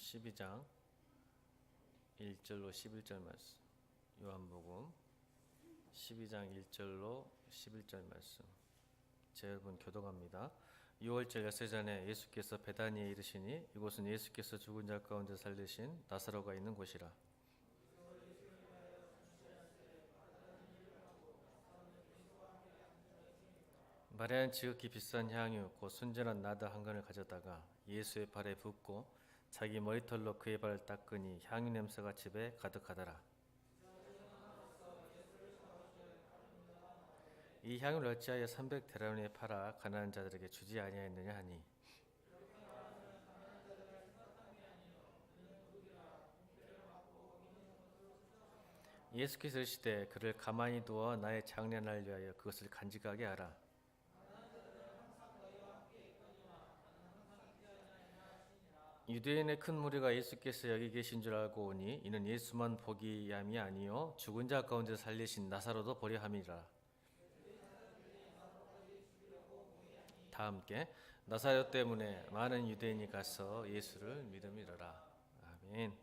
12장 1절로 11절 말씀. 요한복음 12장 1절로 11절 말씀. 제 여러분 교독합니다. 6월절 엿새 전에 예수께서 베다니에 이르시니 이곳은 예수께서 죽은 자 가운데 살리신 나사로가 있는 곳이라. 마리아는 지극히 비싼 향유 곧 순전한 나드 한 건을 가져다가 예수의 발에 붓고 자기 머리털로 그의 발을 닦으니 향유 냄새가 집에 가득하더라. 이 향유를 어찌하여 300데나리온에 팔아 가난한 자들에게 주지 아니하였느냐 하니, 예수께서 이르시되 그를 가만히 두어 나의 장례날 위하여 그것을 간직하게 하라. 유대인의 큰 무리가 예수께서 여기 계신 줄 알고 오니 이는 예수만 보기 함이 아니요 죽은 자 가운데 살리신 나사로도 보려 함이라. 다 함께 나사로 때문에 많은 유대인이 가서 예수를 믿음이라. 아멘.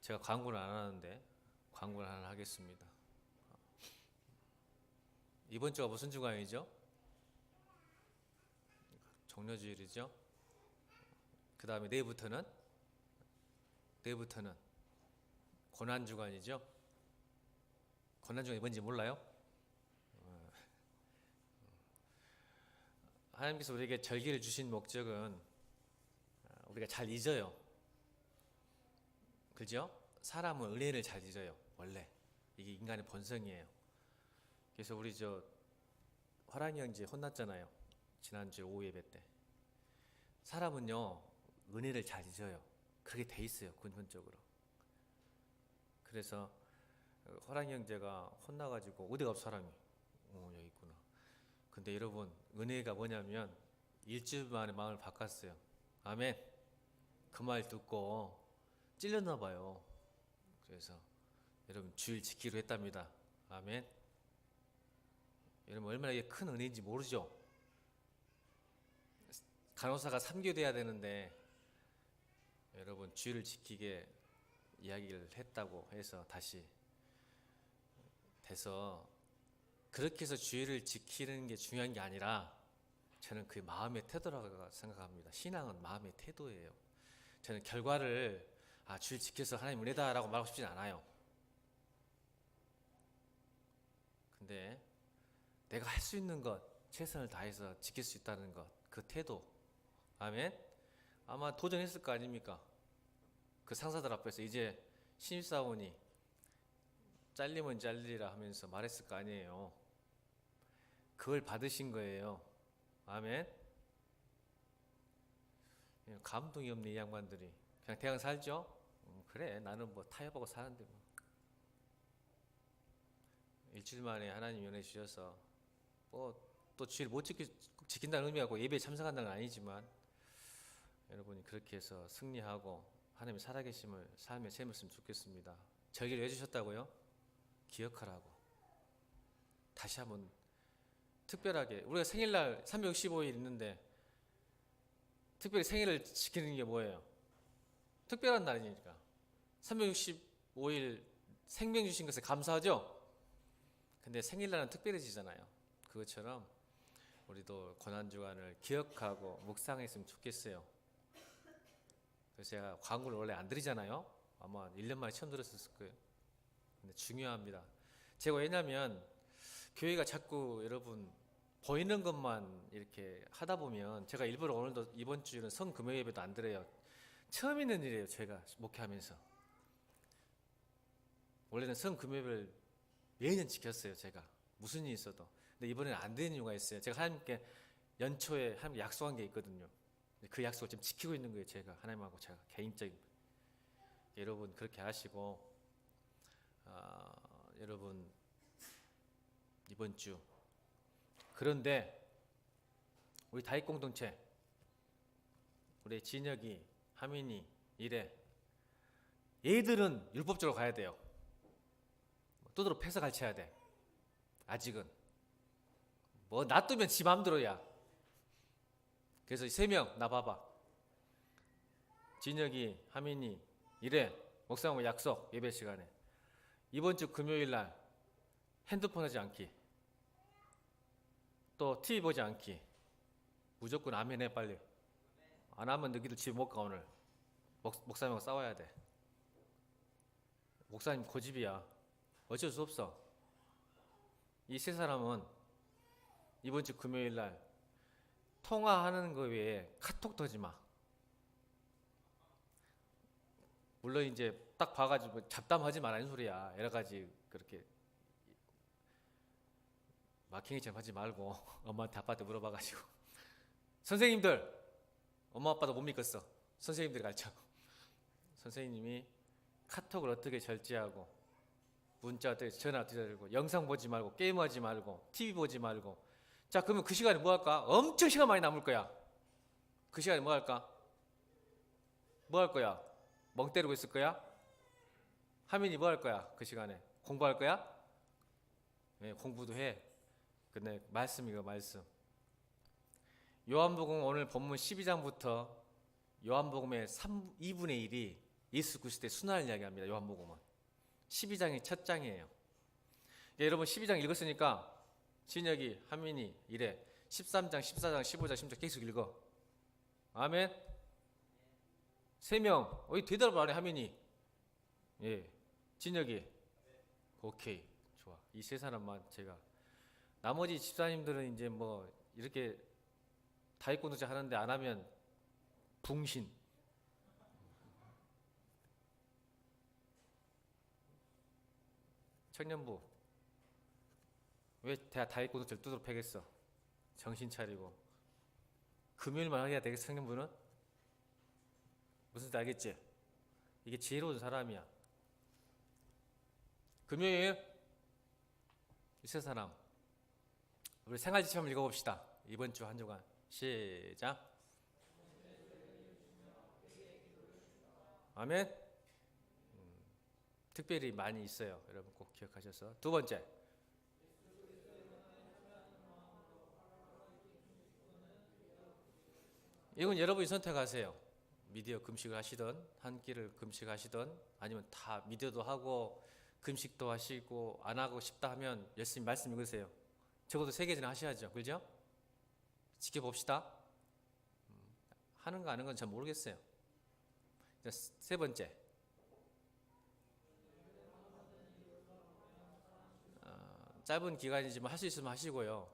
제가 광고를 안 하는데 광고를 하나 하겠습니다. 이번 주가 무슨 주간이죠? 종려주일이죠. 그 다음에 내일부터는 고난주간이죠. 고난주간이 뭔지 몰라요? 하나님께서 우리에게 절기를 주신 목적은 우리가 잘 잊어요. 그죠? 사람은 은혜를 잘 잊어요. 원래 이게 인간의 본성이에요. 그래서 우리 화랑이 형제 혼났잖아요. 지난주 오후 예배 때. 사람은요 은혜를 잘 잊어요. 그렇게 돼 있어요, 근본적으로. 그래서 화랑이 형제가 혼나가지고 어디 갔어 사람이? 여기 있구나. 근데 여러분 은혜가 뭐냐면 일주일 만에 마음을 바꿨어요. 아멘. 그 말 듣고 찔렸나 봐요. 그래서 여러분 주일 지키기로 했답니다. 아멘. 여러분 얼마나 이게 큰 은혜인지 모르죠? 간호사가 3교대 해야 되는데 여러분 주일을 지키게 이야기를 했다고 해서 다시 돼서, 그렇게 해서 주일을 지키는 게 중요한 게 아니라 저는 그 마음의 태도라고 생각합니다. 신앙은 마음의 태도예요. 저는 결과를 주일 지켜서 하나님 은혜다라고 말하고 싶진 않아요. 근데 내가 할 수 있는 것, 최선을 다해서 지킬 수 있다는 것, 그 태도. 아멘. 아마 도전했을 거 아닙니까? 그 상사들 앞에서 이제 신입사원이 잘리면 잘리라 하면서 말했을 거 아니에요. 그걸 받으신 거예요. 아멘. 감동이 없는 이 양반들이 그냥 대강 살죠. 그래 나는 뭐 타협하고 사는데 뭐. 일주일 만에 하나님 은혜 주셔서 또 주일 못 지킨다는 의미하고 예배에 참석한다는 건 아니지만 여러분이 그렇게 해서 승리하고 하나님의 살아계심을 삶에 체험했으면 좋겠습니다. 절기를 해주셨다고요? 기억하라고. 다시 한번 특별하게 우리가 생일날 365일 있는데 특별히 생일을 지키는 게 뭐예요? 특별한 날이니까 365일 생명 주신 것에 감사하죠? 근데 생일날은 특별해지잖아요. 그것처럼 우리도 고난주간을 기억하고 묵상했으면 좋겠어요. 그래서 제가 광고를 원래 안 드리잖아요. 아마 1년 만에 처음 들었을 거예요. 근데 중요합니다. 제가 왜냐면 교회가 자꾸 여러분 보이는 것만 이렇게 하다 보면, 제가 일부러 오늘도 이번 주는 성금요 예배도 안 드려요. 처음 있는 일이에요. 제가 목회하면서 원래는 성금요 예배를 매년 지켰어요. 제가 무슨 일이 있어도. 근데 이번에는 안 되는 이유가 있어요. 제가 하나님께 연초에 하나님께 약속한 게 있거든요. 그 약속을 지금 지키고 있는 거예요. 제가 하나님하고 제가 개인적인. 여러분 그렇게 하시고 여러분 이번 주, 그런데 우리 다윗 공동체, 우리 진혁이, 하민이, 이래, 얘들은 율법적으로 가야 돼요. 두드러 패서 가르쳐야 돼. 아직은 뭐 놔두면 지 마음대로야. 그래서 3명 나 봐봐. 진혁이, 하민이, 이래 목사하고 약속 예배 시간에 이번 주 금요일 날 핸드폰 하지 않기, 또 TV 보지 않기. 무조건 아멘 해 빨리. 안 하면 너희들 집 못 가 오늘. 목사님하고 싸워야 돼. 목사님 고집이야. 어쩔 수 없어. 이 세 사람은 이번 주 금요일 날 통화하는 거 외에 카톡도 하지 마. 물론 이제 딱 봐가지고 잡담하지 말라는 소리야. 여러 가지 그렇게 마킹이처럼 하지 말고 엄마한테 아빠한테 물어봐가지고 선생님들 엄마 아빠도 못 믿겠어. 선생님들이 가르쳐. 선생님이 카톡을 어떻게 절제하고 문자 어떻게 전화 어떻게 드리고 영상 보지 말고 게임하지 말고 TV 보지 말고. 자 그러면 그 시간에 뭐 할까? 엄청 시간 많이 남을 거야. 그 시간에 뭐 할까? 뭐 할 거야? 멍 때리고 있을 거야? 하민이 뭐 할 거야? 그 시간에 공부할 거야? 네, 공부도 해. 근데 말씀이고 말씀. 요한복음 오늘 본문 12장부터 요한복음의 2분의 1이 예수 그리스도의 순환을 이야기합니다. 요한복음은 12장이 첫 장이에요. 여러분 12장 읽었으니까 진혁이, 하민이 이래 13장, 14장, 15장, 16장 계속 읽어. 아멘. 3명 어이 대답을 안 해. 하민이, 예, 진혁이, 오케이, 좋아. 이 세 사람만 제가. 나머지 집사님들은 이제 뭐 이렇게 다이콘도체 하는데 안 하면 붕신. 청년부 왜 다이콘도체를 두드러 패겠어? 정신 차리고 금요일만 해야 되겠어. 청년부는 무슨 뜻 알겠지? 이게 지혜로운 사람이야. 금요일 이 세 사람 우리 생활지침 한번 읽어봅시다. 이번 주 한 주간 시작. 아멘. 특별히 많이 있어요. 여러분 꼭 기억하셔서. 두 번째, 이건 여러분이 선택하세요. 미디어 금식을 하시던 한 끼를 금식하시던 아니면 다 미디어도 하고 금식도 하시고 안 하고 싶다 하면 열심히 말씀 읽으세요. 적어도 3개 하셔야죠. 그죠? 지켜봅시다. 하는 거 아는 건 잘 모르겠어요. 세 번째, 짧은 기간이지만 할 수 있으면 하시고요.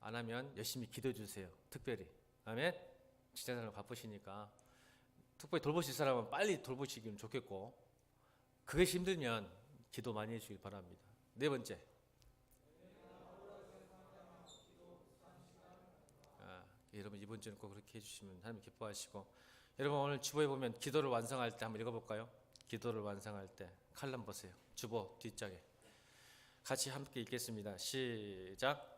안 하면 열심히 기도해 주세요. 특별히. 아멘. 직장생활 바쁘시니까 특별히 돌보실 사람은 빨리 돌보시기는 좋겠고, 그게 힘들면 기도 많이 해주길 바랍니다. 네 번째, 여러분 이번 주는 꼭 그렇게 해주시면 하나님 기뻐하시고. 여러분 오늘 주보에 보면 기도를 완성할 때 한번 읽어볼까요? 기도를 완성할 때 칼럼 보세요. 주보 뒷장에 같이 함께 읽겠습니다. 시작.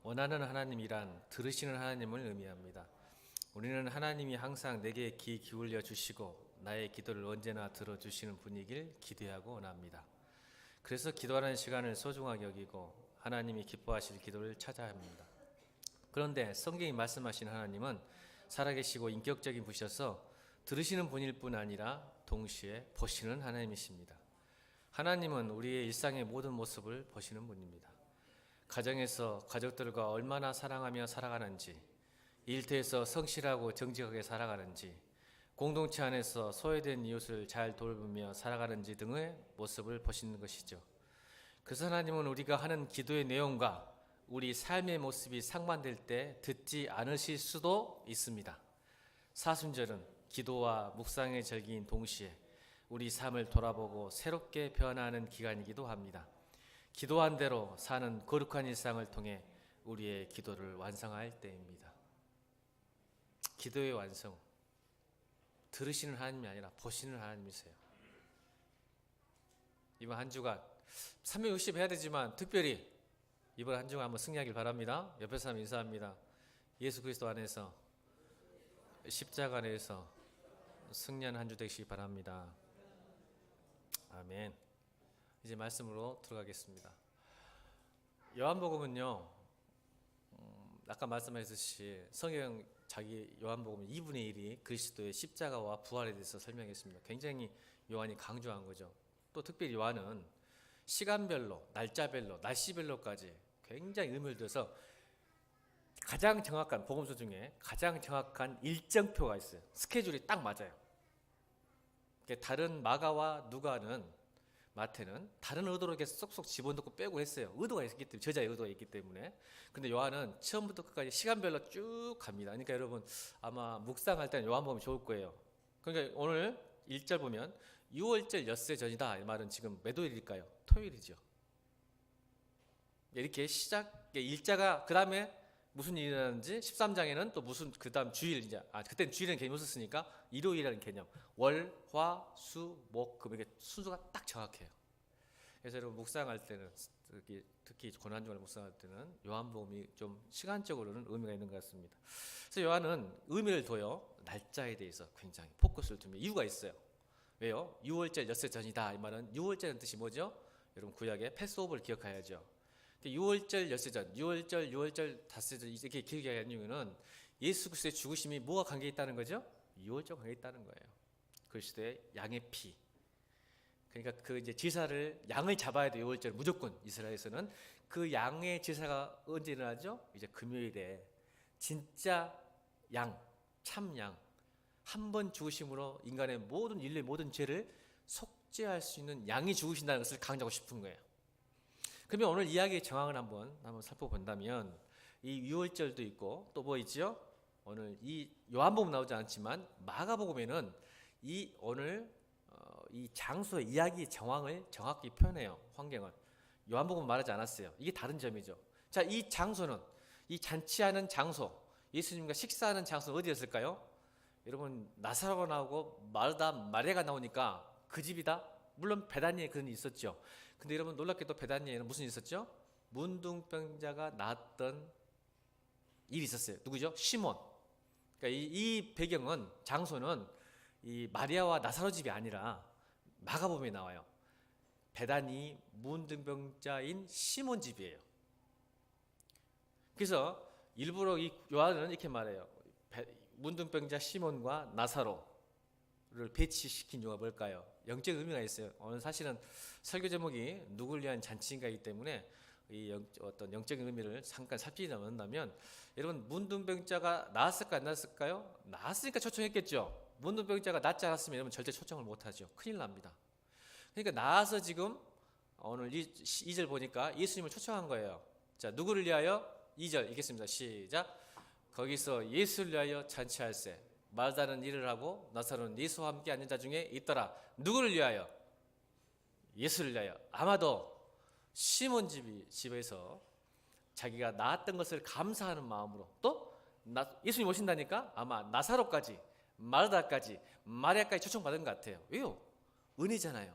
원하는 하나님이란 들으시는 하나님을 의미합니다. 우리는 하나님이 항상 내게 귀 기울여 주시고 나의 기도를 언제나 들어주시는 분이길 기대하고 원합니다. 그래서 기도하는 시간을 소중하게 여기고 하나님이 기뻐하실 기도를 찾아야 합니다. 그런데 성경이 말씀하신 하나님은 살아계시고 인격적인 분이셔서 들으시는 분일 뿐 아니라 동시에 보시는 하나님이십니다. 하나님은 우리의 일상의 모든 모습을 보시는 분입니다. 가정에서 가족들과 얼마나 사랑하며 살아가는지, 일터에서 성실하고 정직하게 살아가는지, 공동체 안에서 소외된 이웃을 잘 돌보며 살아가는지 등의 모습을 보시는 것이죠. 그래서 하나님은 우리가 하는 기도의 내용과 우리 삶의 모습이 상반될 때 듣지 않으실 수도 있습니다. 사순절은 기도와 묵상의 절기인 동시에 우리 삶을 돌아보고 새롭게 변화하는 기간이기도 합니다. 기도한 대로 사는 거룩한 일상을 통해 우리의 기도를 완성할 때입니다. 기도의 완성, 들으시는 하나님이 아니라 보시는 하나님이세요. 이번 한 주간 360 해야 되지만 특별히 이번 한 주간 한번 승리하길 바랍니다. 옆에 사람 인사합니다. 예수 그리스도 안에서 십자가 안에서 승리하는 한 주 되시기 바랍니다. 아멘. 이제 말씀으로 들어가겠습니다. 요한복음은요, 아까 말씀하셨듯이 성경 자기 요한복음 2분의 1이 그리스도의 십자가와 부활에 대해서 설명했습니다. 굉장히 요한이 강조한 거죠. 또 특별히 요한은 시간별로, 날짜별로, 날씨별로까지 굉장히 의미를 둬서 가장 정확한 복음서 중에 가장 정확한 일정표가 있어요. 스케줄이 딱 맞아요. 다른 마가와 누가는 마태는 다른 의도로 이렇게 쏙쏙 집어넣고 빼고 했어요. 의도가 있기 때문에, 저자의 의도가 있기 때문에. 근데 요한은 처음부터 끝까지 시간별로 쭉 갑니다. 그러니까 여러분 아마 묵상할 때는 요한복음이 좋을 거예요. 그러니까 오늘 1절 보면 6월절 엿새 전이다. 이 말은 지금 몇 월일까요? 토요일이죠. 이렇게 시작 일자가 그 다음에 무슨 일이 일어나는지 13장에는 또 무슨 그 다음 주일 이제 그때는 주일이라는 개념이 없었으니까 일요일이라는 개념 월, 화, 수, 목, 금 이게 순서가 딱 정확해요. 그래서 여러분 묵상할 때는 특히 고난주간을 묵상할 때는 요한복음이 좀 시간적으로는 의미가 있는 것 같습니다. 그래서 요한은 의미를 둬요. 날짜에 대해서 굉장히 포커스를 두면 이유가 있어요. 왜요? 6월절 엿새 전이다. 이 말은 6월절은 뜻이 뭐죠? 여러분 구약의 패스오버를 기억해야죠. 6월절 엿새 전, 6월절 닷새 전 이렇게 길게 하는 이유는 예수 그리스도의 죽으심이 뭐가 관계 있다는 거죠? 6월절 관계 있다는 거예요. 그리스도의 양의 피. 그러니까 그 이제 제사를 양을 잡아야 돼. 6월절 무조건 이스라엘에서는 그 양의 제사가 언제 일어나죠? 이제 금요일에 진짜 양, 참 양. 한 번 죽으심으로 인간의 모든 인류의 모든 죄를 속죄할 수 있는 양이 죽으신다는 것을 강조하고 싶은 거예요. 그러면 오늘 이야기의 정황을 한번 살펴본다면 이 6월절도 있고 또 뭐 있죠? 오늘 이 요한복음 나오지 않지만 마가복음에는 이 오늘 이 장소의 이야기의 정황을 정확히 표현해요. 환경을. 요한복음은 말하지 않았어요. 이게 다른 점이죠. 자, 이 장소는 이 잔치하는 장소, 예수님과 식사하는 장소는 어디였을까요? 여러분 나사로가 나오고 마르다 마리아가 나오니까 그 집이다? 물론 베다니에 그런 일이 있었죠. 근데 여러분 놀랍게도 베다니에는 무슨 일이 있었죠? 문둥병자가 나았던 일이 있었어요. 누구죠? 시몬. 그러니까 이 배경은 장소는 이 마리아와 나사로 집이 아니라 마가복음에 나와요. 베다니 문둥병자인 시몬 집이에요. 그래서 일부러 이 요한은 이렇게 말해요. 문둥병자 시몬과 나사로를 배치시킨 이유가 뭘까요? 영적 의미가 있어요. 오늘 사실은 설교 제목이 누굴 위한 잔치인가이기 때문에 이 어떤 영적인 의미를 잠깐 살피지 않는다면 여러분 문둥병자가 나았을까 안 나았을까요? 나았으니까 초청했겠죠. 문둥병자가 낫지 않았으면 여러분 절대 초청을 못하죠. 큰일 납니다. 그러니까 나아서 지금 오늘 2절 보니까 예수님을 초청한 거예요. 자, 누구를 위하여? 2절 읽겠습니다. 시작. 거기서 예수를 위하여 잔치할세. 마르다는 일을 하고 나사로는 예수와 함께 앉은 자 중에 있더라. 누구를 위하여? 예수를 위하여. 아마도 시몬 집에서 자기가 낳았던 것을 감사하는 마음으로 또 예수님 오신다니까 아마 나사로까지 마르다까지 마리아까지 초청받은 것 같아요. 왜요? 은혜잖아요.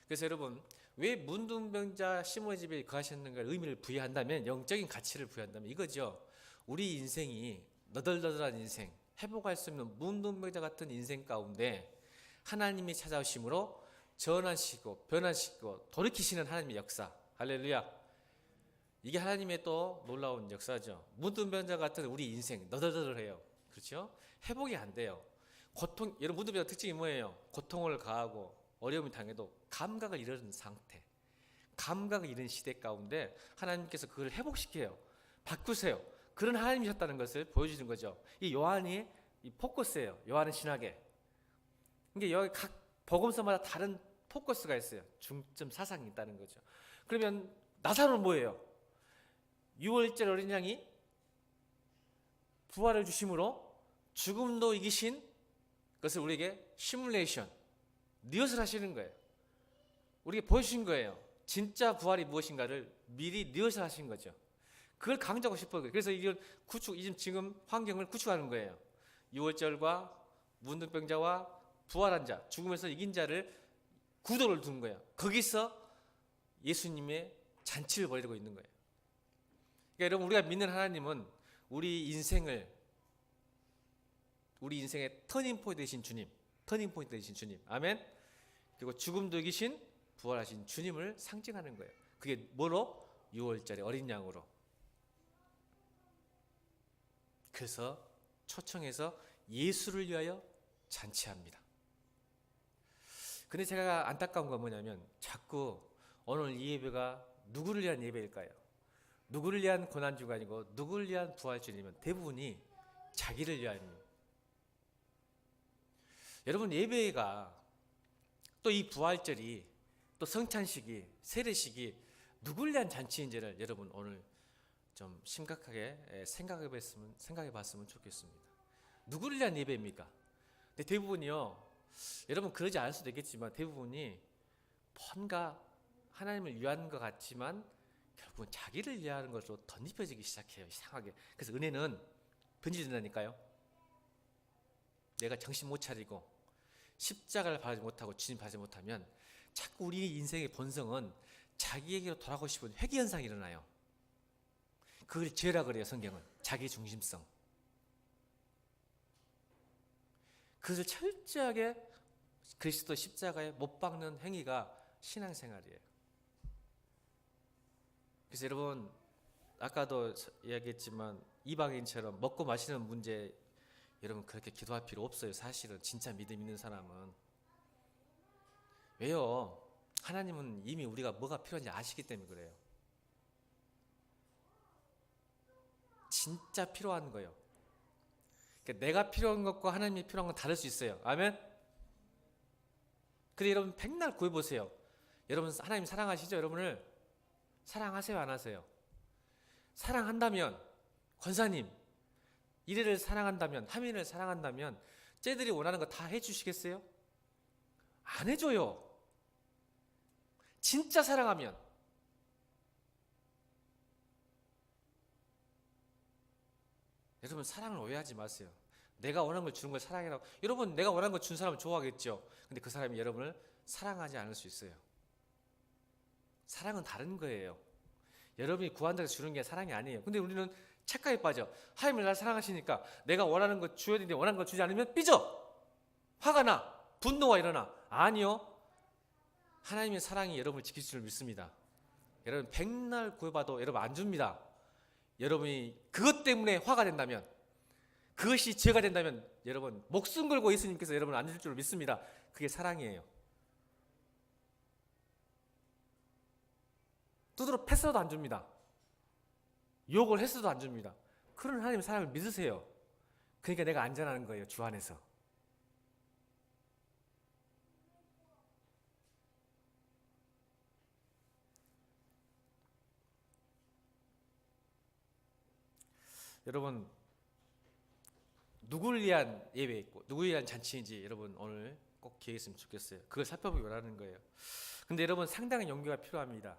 그래서 여러분 왜 문둥병자 시몬의 집에 거하셨는가를 의미를 부여한다면 영적인 가치를 부여한다면 이거죠. 우리 인생이 너덜너덜한 인생 회복할 수 없는 문둥병자 같은 인생 가운데 하나님이 찾아오심으로 전환시키고 변환시키고 돌이키시는 하나님의 역사. 할렐루야. 이게 하나님의 또 놀라운 역사죠. 문둥병자 같은 우리 인생 너덜너덜해요. 그렇죠? 회복이 안 돼요. 고통, 여러분 문둥병자 특징이 뭐예요? 고통을 가하고 어려움을 당해도 감각을 잃은 상태. 감각을 잃은 시대 가운데 하나님께서 그걸 회복시켜요. 바꾸세요. 그런 하나님이셨다는 것을 보여주는 거죠. 이 요한이 이 포커스예요. 요한은 신학에. 이게 여기 각 복음서마다 다른 포커스가 있어요. 중점 사상이 있다는 거죠. 그러면 나사로는 뭐예요? 6월절 어린 양이 부활을 주심으로 죽음도 이기신 것을 우리에게 시뮬레이션, 리허설 하시는 거예요. 우리에게 보여주신 거예요. 진짜 부활이 무엇인가를 미리 리허설 하신 거죠. 그걸 강조하고 싶어요. 그래서 이걸 지금 환경을 구축하는 거예요. 6월절과 문둥병자와 부활한 자, 죽음에서 이긴 자를 구도를 둔 거예요. 거기서 예수님의 잔치를 벌이고 있는 거예요. 그러니까 여러분 우리가 믿는 하나님은 우리 인생의 터닝 포인트 되신 주님, 아멘. 그리고 죽음도 이기신 부활하신 주님을 상징하는 거예요. 그게 뭐로? 6월절의 어린 양으로. 그래서 초청해서 예수를 위하여 잔치합니다. 근데 제가 안타까운 건 뭐냐면 자꾸 오늘 이 예배가 누구를 위한 예배일까요? 누구를 위한 고난주가 아니고 누구를 위한 부활주일이면 대부분이 자기를 위함입니다. 여러분, 예배가 또 이 부활절이 또 성찬식이 세례식이 누구를 위한 잔치인지를 여러분 오늘 좀 심각하게 생각해 봤으면 좋겠습니다. 누구를 위한 예배입니까? 근데 대부분이요, 여러분 그러지 않을 수도 있겠지만 대부분이 뭔가 하나님을 위한 것 같지만 결국은 자기를 위하는 것으로 덧입혀지기 시작해요, 이상하게. 그래서 은혜는 변질된다니까요. 내가 정신 못 차리고 십자가를 바라지 못하고 주님 바라지 못하면 자꾸 우리 인생의 본성은 자기에게로 돌아가고 싶은 회귀 현상이 일어나요. 그걸 죄라 그래요, 성경은. 자기 중심성. 그것을 철저하게 그리스도 십자가에 못 박는 행위가 신앙생활이에요. 그래서 여러분, 아까도 이야기했지만 이방인처럼 먹고 마시는 문제, 여러분 그렇게 기도할 필요 없어요. 사실은 진짜 믿음 있는 사람은. 왜요? 하나님은 이미 우리가 뭐가 필요한지 아시기 때문에 그래요. 진짜 필요한 거예요. 그러니까 내가 필요한 것과 하나님이 필요한 건 다를 수 있어요. 아멘? 근데 여러분 백날 구해보세요. 여러분 하나님 사랑하시죠? 여러분을 사랑하세요? 안 하세요? 사랑한다면, 권사님 이래를 사랑한다면, 하민을 사랑한다면 쟤들이 원하는 거 다 해주시겠어요? 안 해줘요. 진짜 사랑하면. 여러분 사랑을 오해하지 마세요. 내가 원하는 걸 주는 걸 사랑이라고. 여러분 내가 원하는 걸 준 사람은 좋아하겠죠. 근데 그 사람이 여러분을 사랑하지 않을 수 있어요. 사랑은 다른 거예요. 여러분이 구한다고 주는 게 사랑이 아니에요. 근데 우리는 착각에 빠져. 하나님을 날 사랑하시니까 내가 원하는 거 줘야 되는데 원하는 거 주지 않으면 삐져. 화가 나. 분노가 일어나. 아니요. 하나님의 사랑이 여러분을 지킬 줄 믿습니다. 여러분 백날 구해봐도 여러분 안 줍니다. 여러분이 그것 때문에 화가 된다면, 그것이 죄가 된다면 여러분 목숨 걸고 예수님께서 여러분을 안 줄 줄 믿습니다. 그게 사랑이에요. 두드러 팼어도 안 줍니다. 욕을 했어도 안 줍니다. 그런 하나님의 사랑을 믿으세요. 그러니까 내가 안전한 거예요, 주 안에서. 여러분 누구를 위한 예배 있고 누구를 위한 잔치인지 여러분 오늘 꼭 기억했으면 좋겠어요. 그걸 살펴보기 원하는 거예요. 근데 여러분 상당한 용기가 필요합니다.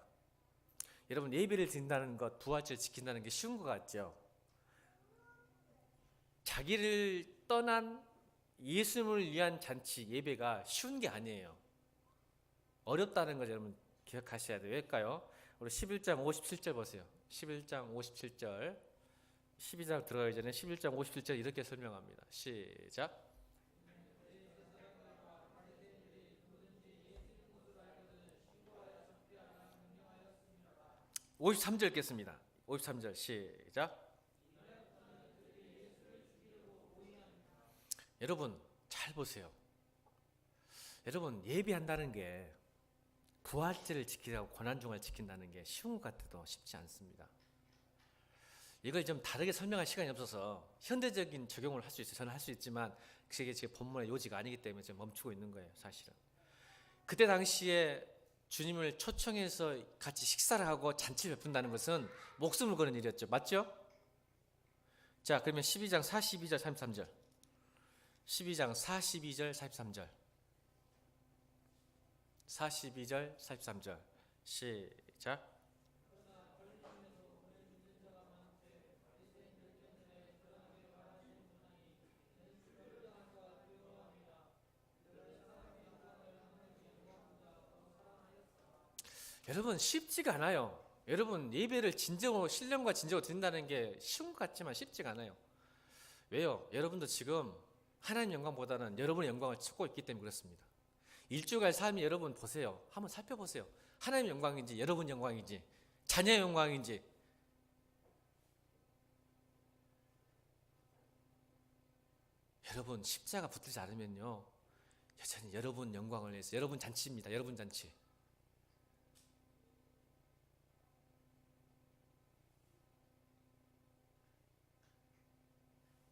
여러분 예배를 드린다는 것, 부활절 지킨다는 게 쉬운 것 같죠? 자기를 떠난 예수님을 위한 잔치, 예배가 쉬운 게 아니에요. 어렵다는 걸 여러분 기억하셔야 돼요. 왜일까요? 우리 11장 57절 보세요. 11장 57절. 12장 들어가기 전에 11장 57절 이렇게 설명합니다. 시작. 53절 읽겠습니다. 53절 시작. 여러분 잘 보세요. 여러분 예배한다는 게 부활절을 지키라고 고난중을 지킨다는 게 쉬운 것 같아도 쉽지 않습니다. 이걸 좀 다르게 설명할 시간이 없어서 현대적인 적용을 할 수 있어요. 저는 할 수 있지만 그게 지금 본문의 요지가 아니기 때문에 지금 멈추고 있는 거예요, 사실은. 그때 당시에 주님을 초청해서 같이 식사를 하고 잔치를 베푼다는 것은 목숨을 거는 일이었죠. 맞죠? 자, 그러면 12장 42절 33절. 12장 42절 43절. 42절 43절. 시작. 여러분 쉽지가 않아요. 여러분 예배를 진정으로 신령과 진정으로 드린다는 게 쉬운 것 같지만 쉽지가 않아요. 왜요? 여러분도 지금 하나님 영광보다는 여러분의 영광을 찾고 있기 때문에 그렇습니다. 일주일 삶이 여러분 보세요. 한번 살펴보세요. 하나님 영광인지 여러분 영광인지 자녀의 영광인지. 여러분 십자가 붙들지 않으면요 여전히 여러분 영광을 위해서 여러분 잔치입니다. 여러분 잔치.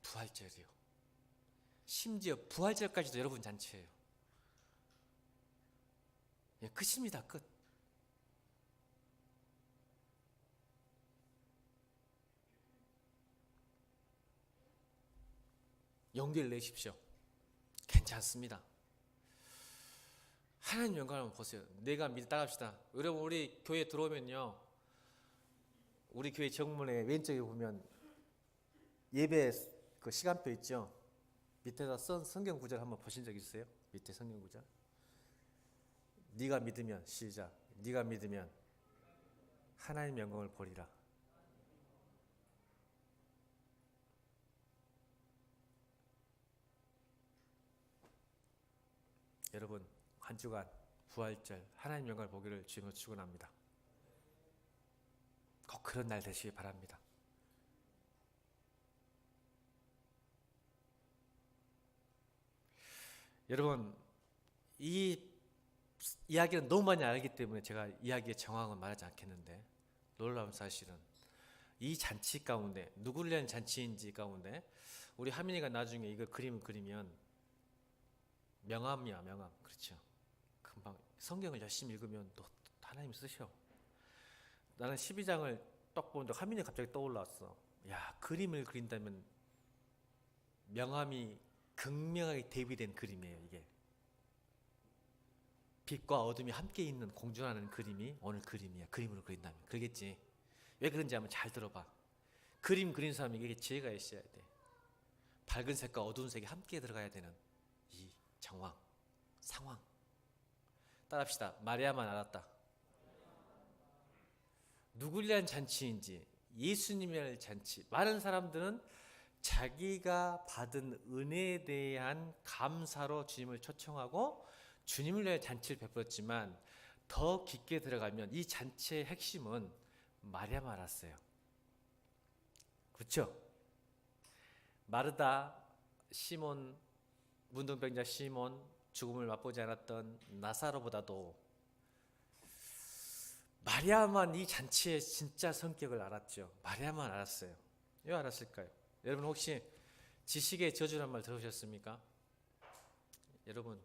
부활절이요. 심지어 부활절까지도 여러분 잔치예요. 예, 끝입니다. 끝. 용기를 내십시오. 괜찮습니다. 하나님 영광을 한번 보세요. 내가 따갑시다. 여러분 우리 교회 들어오면요, 우리 교회 정문에 왼쪽에 보면 예배 그 시간표 있죠. 밑에다 쓴 성경 구절 한번 보신 적 있어요? 밑에 성경 구절. 네가 믿으면 시작. 네가 믿으면 하나님 영광을 보리라. 여러분 한 주간 부활절 하나님 영광을 보기를 주님으로 축원합니다. 꼭 그런 날 되시기 바랍니다. 여러분 이 이야기는 너무 많이 알기 때문에 제가 이야기의 정황은 말하지 않겠는데, 놀라운 사실은 이 잔치 가운데 누구를 위한 잔치인지 가운데 우리 하민이가 나중에 이거 그림을 그리면 명함이야. 명함. 그렇죠. 금방 성경을 열심히 읽으면 또 하나님 쓰셔. 나는 12장을 딱 보는데 하민이 갑자기 떠올랐어. 야, 그림을 그린다면 명함이 극명하게 대비된 그림이에요. 이게 빛과 어둠이 함께 있는 공존하는 그림이 오늘 그림이야. 그림으로 그린다면 그러겠지. 왜 그런지 한번 잘 들어봐. 그림 그린 사람이 이게 지혜가 있어야 돼. 밝은 색과 어두운 색이 함께 들어가야 되는 이 정황, 상황. 따라합시다. 마리아만 알았다. 누굴 위한 잔치인지, 예수님의 잔치. 많은 사람들은 자기가 받은 은혜에 대한 감사로 주님을 초청하고 주님을 위해 잔치를 베풀었지만, 더 깊게 들어가면 이 잔치의 핵심은 마리아만 알았어요. 그렇죠? 마르다, 시몬, 문둥병자 시몬, 죽음을 맛보지 않았던 나사로보다도 마리아만 이 잔치의 진짜 성격을 알았죠. 마리아만 알았어요. 왜 알았을까요? 여러분 혹시 지식의 저주란 말 들으셨습니까? 여러분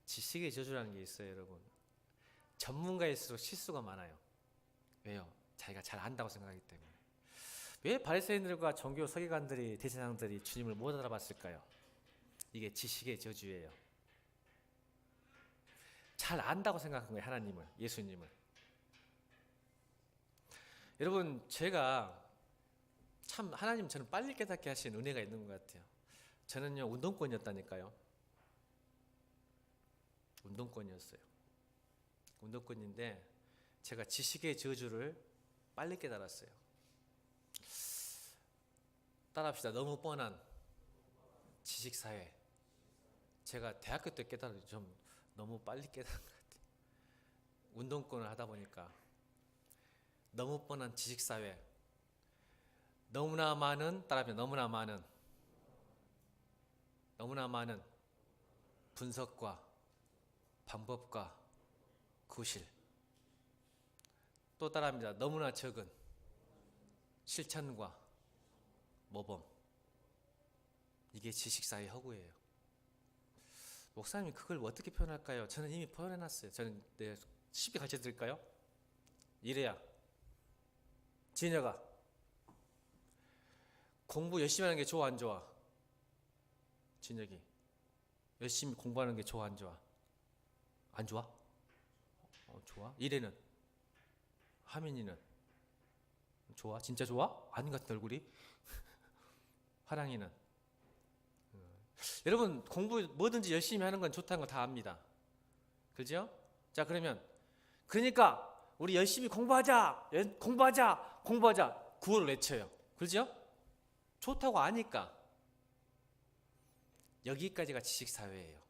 지식의 저주라는 게 있어요. 여러분 전문가일수록 실수가 많아요. 왜요? 자기가 잘 안다고 생각하기 때문에. 왜 바리새인들과 종교 서기관들이, 대제사장들이 주님을 못 알아봤을까요? 이게 지식의 저주예요. 잘 안다고 생각한 거예요. 하나님을, 예수님을. 여러분 제가 참 하나님 저는 빨리 깨닫게 하신 은혜가 있는 것 같아요. 저는요 운동권이었다니까요. 운동권이었어요. 운동권인데 제가 지식의 저주를 빨리 깨달았어요. 따라합시다. 너무 뻔한 지식사회. 제가 대학교 때 깨달았는데 좀 너무 빨리 깨달은 것 같아요. 운동권을 하다 보니까 너무 뻔한 지식사회. 너무나 많은, 따라합시다. 너무나 많은 분석과 방법과 구실. 또 따라합니다. 너무나 적은 실천과 모범. 이게 지식사회의 허구예요. 목사님이 그걸 어떻게 표현할까요? 저는 이미 표현해놨어요. 저는 쉽게 가르쳐 드릴까요? 이래야. 진혁아, 공부 열심히 하는 게 좋아 안 좋아? 진혁이 열심히 공부하는 게 좋아 안 좋아? 안 좋아? 좋아? 이래는? 하민이는? 좋아? 진짜 좋아? 아닌 것 같은 얼굴이? 화랑이는? 여러분 공부 뭐든지 열심히 하는 건 좋다는 거 다 압니다. 그죠? 자 그러니까 우리 열심히 공부하자 구호를 외쳐요. 그죠? 좋다고 아니까. 여기까지가 지식사회예요.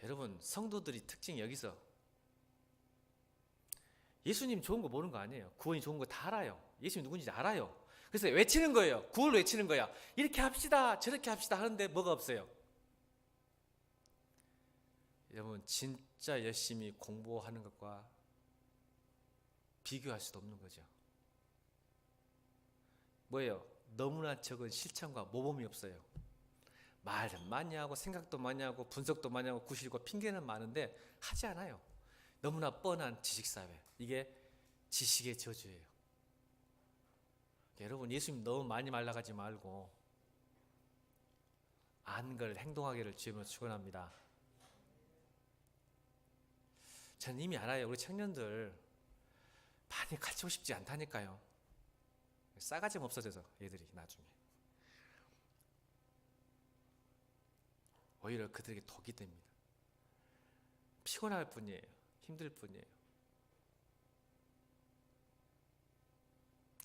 여러분 성도들이 특징이 여기서 예수님 좋은 거 모르는 거 아니에요. 구원이 좋은 거 다 알아요. 예수님 누군지 알아요. 그래서 외치는 거예요. 구호를 외치는 거야. 이렇게 합시다, 저렇게 합시다 하는데 뭐가 없어요. 여러분, 진짜 열심히 공부하는 것과 비교할 수도 없는 거죠. 뭐예요? 너무나 적은 실천과 모범이 없어요. 말은 많이 하고 생각도 많이 하고 분석도 많이 하고 구실과 핑계는 많은데 하지 않아요. 너무나 뻔한 지식사회. 이게 지식의 저주예요. 여러분, 예수님 너무 많이 말라가지 말고 아는 걸 행동하기를 주님으로 축원합니다. 저는 이미 알아요. 우리 청년들 많이 가르치고 싶지 않다니까요. 싸가지 없어져서 얘들이 나중에 오히려 그들에게 독이 됩니다. 피곤할 뿐이에요. 힘들 뿐이에요.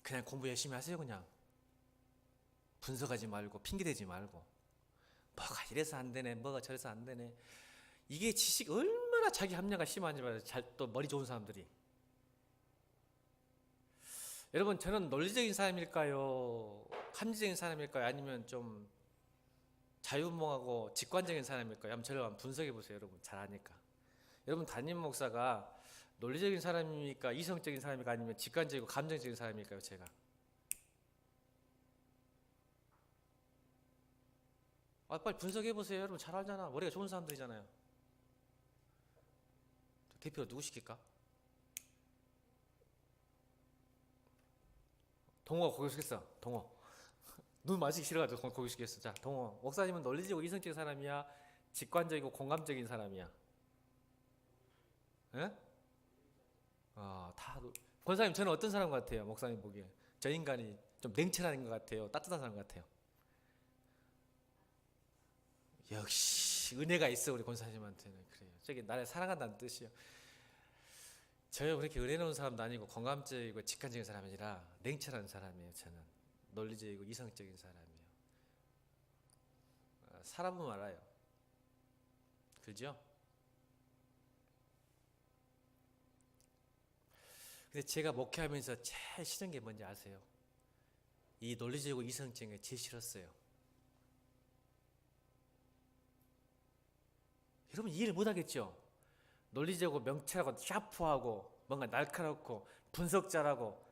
그냥 공부 열심히 하세요. 그냥 분석하지 말고 핑계대지 말고 뭐가 이래서 안 되네, 뭐가 저래서 안 되네. 이게 지식 얼마나 자기 합리화가 심한지 봐요. 또 머리 좋은 사람들이. 여러분, 저는 논리적인 사람일까요? 합리적인 사람일까요? 아니면 좀 자유분방하고 직관적인 사람일까요? 한번 저를 한번 분석해 보세요. 여러분, 잘 아니까. 여러분, 담임 목사가 논리적인 사람입니까? 이성적인 사람입니까? 아니면 직관적이고 감정적인 사람일까요? 제가 빨리 분석해 보세요. 여러분, 잘 알잖아. 머리가 좋은 사람들이잖아요. 대표 누구 시킬까? 동호가 거기 시켰어. 동호. 눈 맞기 싫어가지고 거기 시켰어. 자, 동호. 목사님은 논리적이고 이성적인 사람이야? 직관적이고 공감적인 사람이야? 예? 권사님, 저는 어떤 사람 같아요? 목사님 보기에 저 인간이 좀 냉철한 것 같아요? 따뜻한 사람 같아요? 역시 은혜가 있어. 우리 권사님한테는. 그래요. 저기 나를 사랑한다는 뜻이에요. 저요, 그렇게 은혜로운 사람도 아니고 공감적이고 직관적인 사람이 아니라 냉철한 사람이에요. 저는 논리적이고 이성적인 사람이에요. 살아보면 알아요. 그죠? 근데 제가 목회하면서 제일 싫은 게 뭔지 아세요? 이 논리적이고 이성적인 게 제일 싫었어요. 여러분, 이해를 못하겠죠? 논리적이고 명철하고 샤프하고 뭔가 날카롭고 분석 잘하고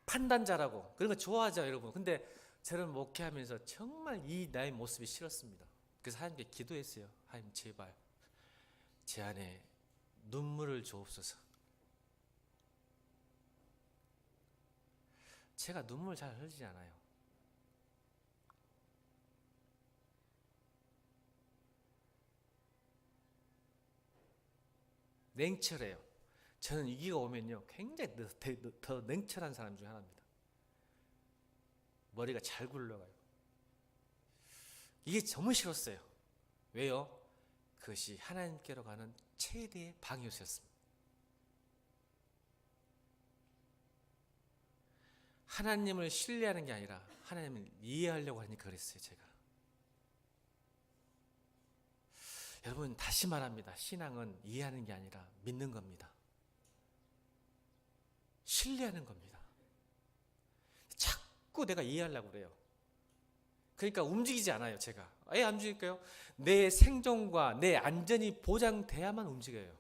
판단 잘하고 그런 거 좋아하죠, 여러분. 근데 저는 목회하면서 정말 이 나의 모습이 싫었습니다. 그래서 하나님께 기도했어요. 하나님, 제발 제 안에 눈물을 주옵소서. 제가 눈물 잘 흘리지 않아요. 냉철해요. 저는 위기가 오면요, 굉장히 더 냉철한 사람 중 하나입니다. 머리가 잘 굴러가요. 이게 너무 싫었어요. 왜요? 그것이 하나님께로 가는 최대의 방해였습니다. 하나님을 신뢰하는 게 아니라 하나님을 이해하려고 하니까 그랬어요. 제가. 여러분, 다시 말합니다. 신앙은 이해하는 게 아니라 믿는 겁니다. 신뢰하는 겁니다. 자꾸 내가 이해하려고 그래요. 그러니까 움직이지 않아요. 제가 왜 안 움직일까요? 내 생존과 내 안전이 보장돼야만 움직여요.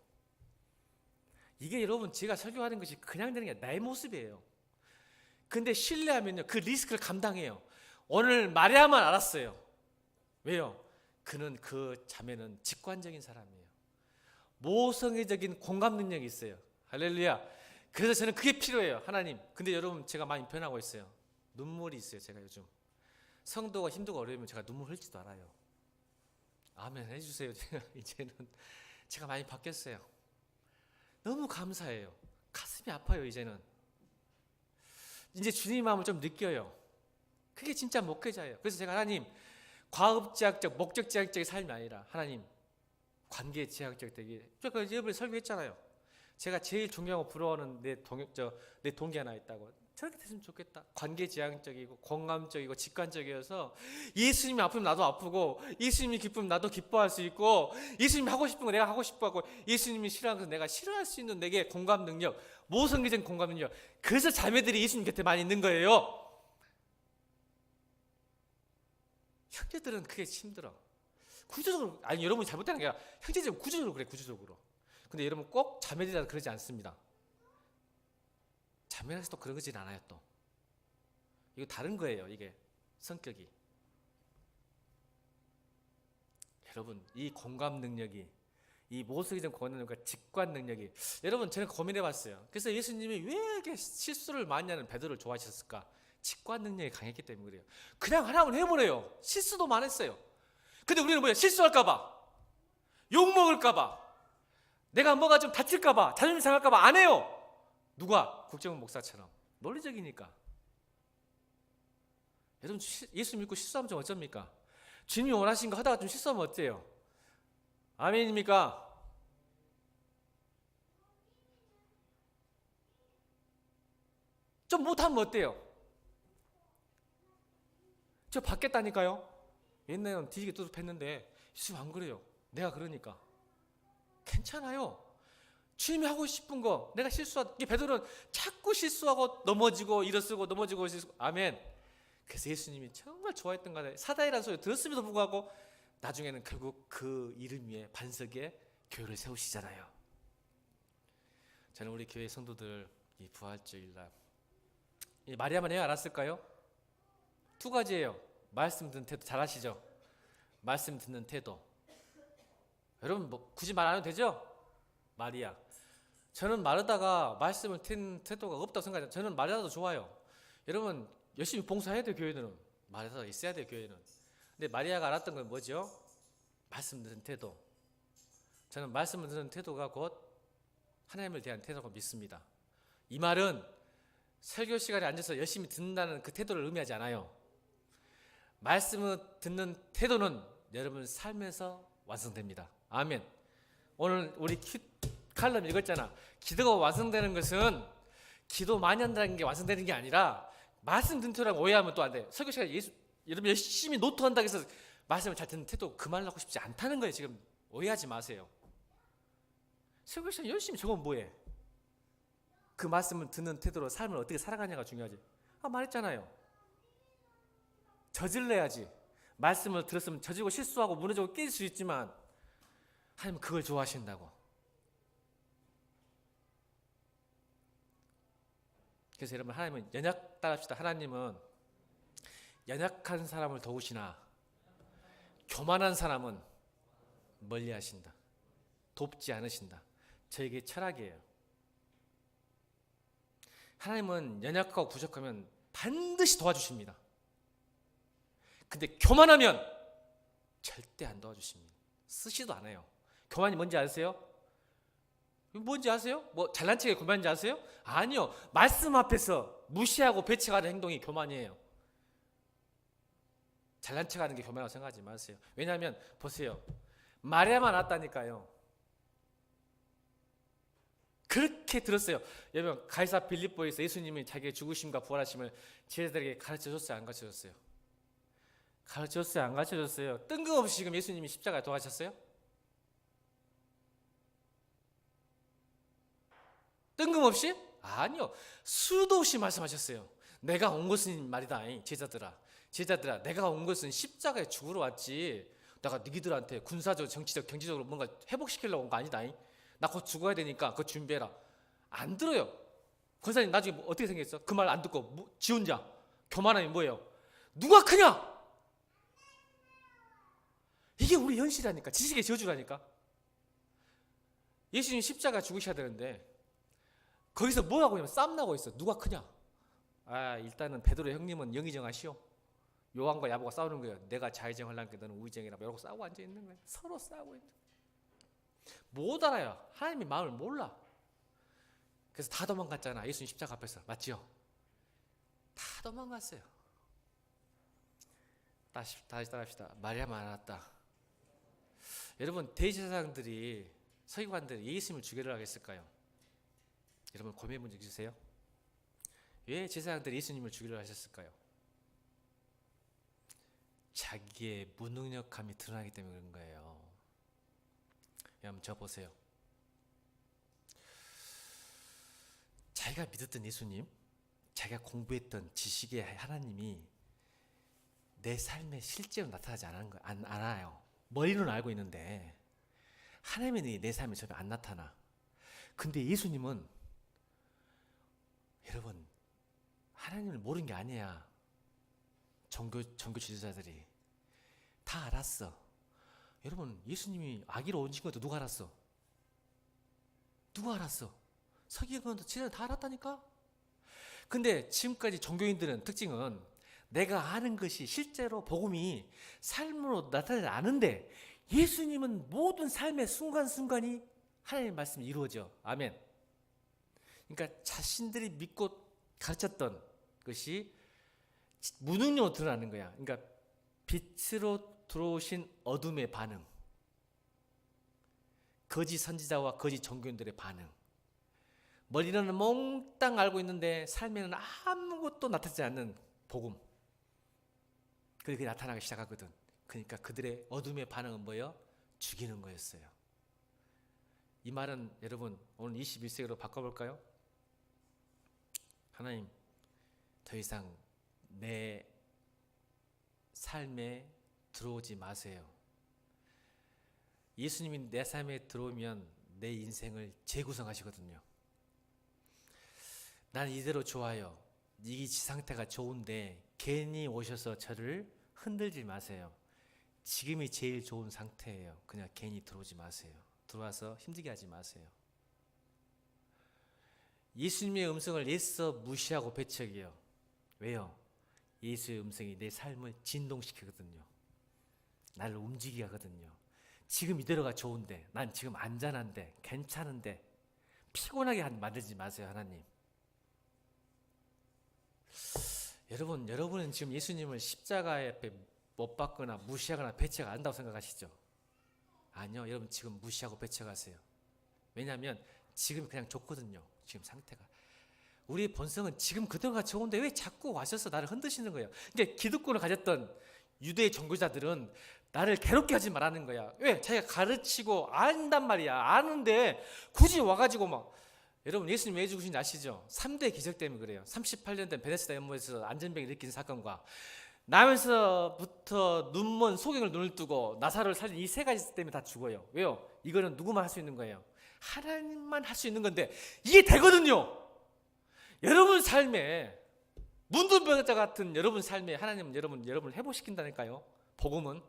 이게 여러분, 제가 설교하는 것이 그냥 되는 게 나의 모습이에요. 근데 신뢰하면요, 그 리스크를 감당해요. 오늘 말해야만 알았어요. 왜요? 그 자매는 직관적인 사람이에요. 모성애적인 공감 능력이 있어요. 할렐루야. 그래서 저는 그게 필요해요. 하나님. 근데 여러분, 제가 많이 변하고 있어요. 눈물이 있어요. 제가 요즘 성도가 힘들고 어려우면 제가 눈물 흘지도 않아요. 아멘 해주세요. 이제는 제가 많이 바뀌었어요. 너무 감사해요. 가슴이 아파요. 이제는 이제 주님 마음을 좀 느껴요. 그게 진짜 목회자예요. 그래서 제가 하나님, 과업지향적, 목적지향적인 삶이 아니라 하나님, 관계지향적 되게. 제가 이번에 설교했잖아요. 제가 제일 존경하고 부러워하는 내 동기 하나 있다고. 저렇게 됐으면 좋겠다. 관계지향적이고 공감적이고 직관적이어서 예수님이 아프면 나도 아프고, 예수님이 기쁘면 나도 기뻐할 수 있고, 예수님이 하고 싶은 거 내가 하고 싶어하고, 예수님이 싫어하는 거 내가 싫어할 수 있는 내게 공감 능력, 모성애적인 공감 능력. 그래서 자매들이 예수님 곁에 많이 있는 거예요. 형제들은 그게 힘들어. 구조적으로, 아니 여러분이 잘못하는 게 아니라 형제들은 구조적으로 그래, 구조적으로. 근데 여러분 꼭 자매들이라 그러지 않습니다. 자매라서 또 그런 거진 않아요. 또 이거 다른 거예요. 이게 성격이. 여러분 이 공감 능력이, 이 모성이적 공감 능력과 직관 능력이, 여러분 저는 고민해봤어요. 그래서 예수님이 왜 이렇게 실수를 많이 하는 베드로를 좋아하셨을까? 직관 능력이 강했기 때문에 그래요. 그냥 하라면 해보래요. 실수도 많았어요. 근데 우리는 뭐야? 실수할까봐, 욕먹을까봐, 내가 뭐가 좀 다칠까봐, 자존심 상할까봐 안 해요. 누가? 국정원 목사처럼 논리적이니까. 여러분 예수 믿고 실수하면 좀 어쩝니까? 주님이 원하신 거 하다가 좀 실수하면 어때요? 아멘입니까? 좀 못하면 어때요? 저 받겠다니까요. 옛날에는 뒤지게 뚜둑했는데 예수 안 그래요. 내가 그러니까 괜찮아요. 주님이 하고 싶은 거, 내가 실수하다, 베드로는 자꾸 실수하고 넘어지고 일어서고 넘어지고 실수하고. 아멘. 그래서 예수님이 정말 좋아했던 거 같아요. 사다이라는 소리 들었음에도 불구하고 나중에는 결국 그 이름 위에 반석에 교회를 세우시잖아요. 저는 우리 교회 성도들 이 부활주일날 이 마리아만 왜 알았을까요? 두 가지예요. 말씀 듣는 태도, 잘 아시죠? 말씀 듣는 태도. 여러분 뭐 굳이 말 안 해도 되죠? 마리아. 저는 마르다가 말씀을 듣는 태도가 없다고 생각해요. 저는 마리아도 좋아요. 여러분 열심히 봉사해야 돼요. 교회는 마리아가 있어야 돼요. 교회는. 근데 마리아가 알았던 건 뭐죠? 말씀 듣는 태도. 저는 말씀을 듣는 태도가 곧 하나님을 대한 태도라고 믿습니다. 이 말은 설교 시간에 앉아서 열심히 듣는다는 그 태도를 의미하지 않아요. 말씀을 듣는 태도는 여러분 삶에서 완성됩니다. 아멘. 오늘 우리 칼럼 읽었잖아. 기도가 완성되는 것은 기도 많이 한다는 게 완성되는 게 아니라 말씀 듣는 태도랑 오해하면 또 안 돼요. 설교 시간에 여러분 열심히 노트한다고 해서 말씀을 잘 듣는 태도 그 말을 하고 싶지 않다는 거예요. 지금 오해하지 마세요. 설교 시간에 열심히 적으면 뭐해? 그 말씀을 듣는 태도로 삶을 어떻게 살아가냐가 중요하지. 말했잖아요. 저질러야지. 말씀을 들었으면 저지고 실수하고 무너지고 깨질 수 있지만 하나님은 그걸 좋아하신다고. 그래서 여러분 하나님은 연약 따릅시다. 하나님은 연약한 사람을 도우시나 교만한 사람은 멀리하신다. 돕지 않으신다. 저에게 철학이에요. 하나님은 연약하고 부족하면 반드시 도와주십니다. 근데 교만하면 절대 안 도와주십니다. 쓰지도 않아요. 교만이 뭔지 아세요? 뭔지 아세요? 뭐 잘난 척이 교만인지 아세요? 아니요. 말씀 앞에서 무시하고 배척하는 행동이 교만이에요. 잘난 척하는 게 교만이라고 생각하지 마세요. 왜냐하면 보세요. 마리아만 왔다니까요. 그렇게 들었어요. 여러분 가이사 빌립보에서 예수님이 자기의 죽으심과 부활하심을 제자들에게 가르쳐줬어요? 안 가르쳐줬어요? 가르쳐줬어요? 안 가르쳐줬어요? 뜬금없이 지금 예수님이 십자가에 돌아가셨어요? 뜬금없이? 아니요. 수도 없이 말씀하셨어요. 내가 온 것은 말이다. 제자들아 내가 온 것은 십자가에 죽으러 왔지 내가 너희들한테 군사적, 정치적, 경제적으로 뭔가 회복시키려고 온 거 아니다. 나 곧 죽어야 되니까 그거 준비해라. 안 들어요. 권사님 나중에 뭐 어떻게 생겼어? 그 말 안 듣고 지 혼자 교만함이 뭐예요? 누가 크냐? 이게 우리 현실이라니까. 지식의 저주라니까. 예수님 십자가 죽으셔야 되는데 거기서 뭐하고 있냐면 싸움나고 있어. 누가 크냐? 일단은 베드로 형님은 영의정하시오. 요한과 야고보가 싸우는 거예요. 내가 자의정하려니까 너는 우의정이라. 이러고 싸우고 앉아있는 거예요. 서로 싸우고 있는 거예요. 못 알아요. 하나님의 마음을 몰라. 그래서 다 도망갔잖아. 예수님 십자가 앞에서. 맞죠? 다 도망갔어요. 다시 따라합시다. 마리아만 알았다. 여러분 대제사장들이, 서기관들이 예수님을 죽이려 하겠을까요? 여러분 고민해 본 적 있으세요? 왜 제사장들이 예수님을 죽이려 하셨을까요? 자기의 무능력함이 드러나기 때문에 그런 거예요. 여러분 저 보세요. 자기가 믿었던 예수님, 자기가 공부했던 지식의 하나님이 내 삶에 실제로 나타나지 않아요. 머리로는 알고 있는데 하나님이 내 삶에 전혀 안 나타나. 근데 예수님은 여러분 하나님을 모르는 게 아니야. 종교 지도자들이 다 알았어. 여러분 예수님이 아기로 오신 것도 누가 알았어? 누가 알았어? 서기관도 지도자 다 알았다니까. 근데 지금까지 종교인들은 특징은 내가 아는 것이 실제로 복음이 삶으로 나타나지 않은데 예수님은 모든 삶의 순간순간이 하나님의 말씀이 이루어져. 아멘. 그러니까 자신들이 믿고 가르쳤던 것이 무능력으로 드러나는 거야. 그러니까 빛으로 들어오신 어둠의 반응, 거짓 선지자와 거짓 종교인들의 반응. 머리로는 몽땅 알고 있는데 삶에는 아무것도 나타나지 않는 복음. 그게 나타나기 시작하거든. 그러니까 그들의 어둠의 반응은 뭐예요? 죽이는 거였어요. 이 말은 여러분 오늘 21세기로 바꿔볼까요? 하나님, 더 이상 내 삶에 들어오지 마세요. 예수님이 내 삶에 들어오면 내 인생을 재구성하시거든요. 난 이대로 좋아요. 이 상태가 좋은데 괜히 오셔서 저를 흔들지 마세요. 지금이 제일 좋은 상태예요. 그냥 괜히 들어오지 마세요. 들어와서 힘들게 하지 마세요. 예수님의 음성을 애써 무시하고 배척이요. 왜요? 예수의 음성이 내 삶을 진동시키거든요. 나를 움직이게 하거든요. 지금 이대로가 좋은데, 난 지금 안전한데, 괜찮은데 피곤하게 만들지 마세요. 하나님. 여러분은 지금 예수님을 십자가에 못 박거나 무시하거나 배척 안 한다고 생각하시죠? 아니요. 여러분 지금 무시하고 배척하세요. 왜냐하면 지금 그냥 좋거든요. 지금 상태가. 우리의 본성은 지금 그대로가 좋은데 왜 자꾸 와셔서 나를 흔드시는 거예요? 근데 기득권을 가졌던 유대 종교자들은 나를 괴롭게 하지 말라는 거야. 왜? 자기가 가르치고 안단 말이야. 아는데 굳이 와가지고 막. 여러분 예수님 왜 죽으신지 아시죠? 3대 기적 때문에 그래요. 38년 된 베데스다 연못에서 안전병이 일으킨 사건과 나면서부터 눈먼 소경을 눈을 뜨고 나사로를 살린 이 세 가지 때문에 다 죽어요. 왜요? 이거는 누구만 할 수 있는 거예요. 하나님만 할 수 있는 건데 이게 되거든요. 여러분 삶에 문둥병자 같은 여러분 삶에 하나님은 여러분을 회복시킨다니까요. 복음은.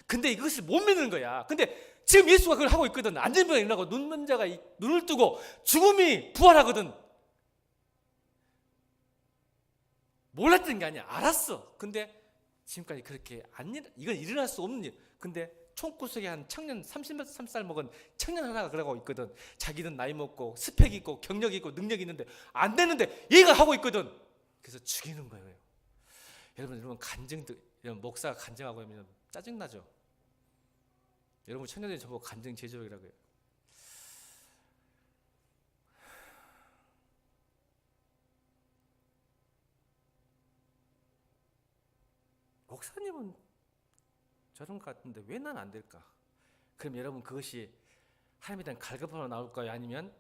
근데 이것을 못 믿는 거야. 근데 지금 예수가 그걸 하고 있거든. 안전병이 일어나고 눈먼 자가 눈을 뜨고 죽음이 부활하거든. 몰랐던 게 아니야. 알았어. 근데 지금까지 그렇게 이건 일어날 수 없는 일. 근데 총구석에 한 청년 33살 먹은 청년 하나가 그러고 있거든. 자기는 나이 먹고 스펙 있고 경력 있고 능력 있는데 안 되는데 얘가 하고 있거든. 그래서 죽이는 거예요. 여러분 여러분 목사가 간증하고 하면 짜증나죠. 여러분 청년들이 저보고 간증 제조력이라고 해요. 목사님은 저런 것 같은데 왜 난 안 될까? 그럼 여러분 그것이 하나님에 대한 갈급함으로 나올까요? 아니면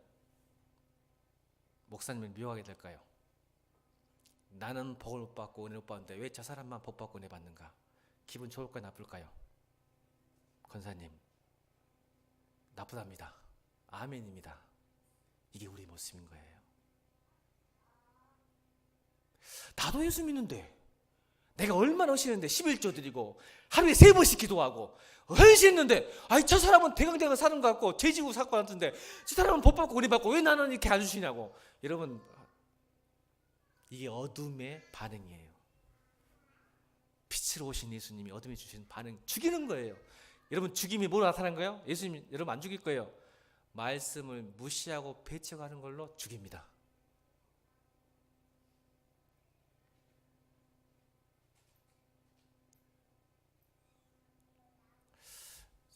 목사님을 미워하게 될까요? 나는 복을 못 받고 은혜를 못 받는데 왜 저 사람만 복 받고 은혜 받는가? 기분 좋을까요? 나쁠까요? 권사님, 나쁘답니다. 아멘입니다. 이게 우리 모습인 거예요. 나도 예수 믿는데 내가 얼마나 헌신했는데 11조 드리고 하루에 3번씩 기도하고 헌신했는데 저 사람은 대강대강 사는 것 같고 죄지고 사건 같은데 저 사람은 복 받고 은혜 받고 왜 나는 이렇게 안 주시냐고. 여러분 이게 어둠의 반응이에요. 빛으로 오신 예수님이 어둠에 주신 반응 죽이는 거예요. 여러분 죽임이 뭐로 나타난 거예요? 예수님 여러분 안 죽일 거예요. 말씀을 무시하고 배척하는 걸로 죽입니다.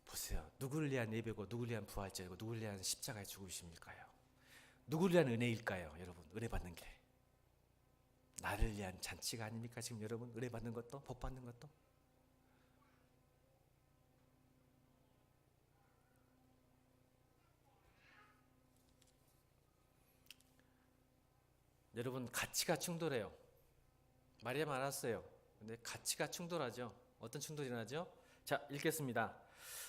보세요. 누구를 위한 예배고 누구를 위한 부활절이고 누구를 위한 십자가의 죽으심일까요? 누구를 위한 은혜일까요? 여러분 은혜 받는 게 나를 위한 잔치가 아닙니까? 지금 여러분 은혜 받는 것도 복 받는 것도. 여러분 가치가 충돌해요. 마리아 알았어요. 근데 가치가 충돌하죠. 어떤 충돌이 일어나죠? 자, 읽겠습니다.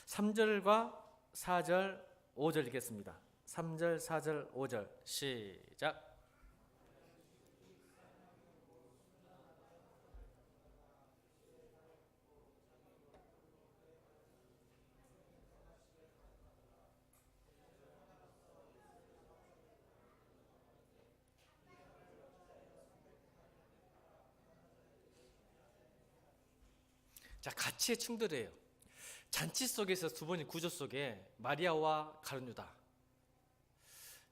3절과 4절, 5절 읽겠습니다. 3절, 4절, 5절 시작. 자, 가치의 충돌이에요. 잔치 속에서 두 번의 구조 속에 마리아와 가룟 유다.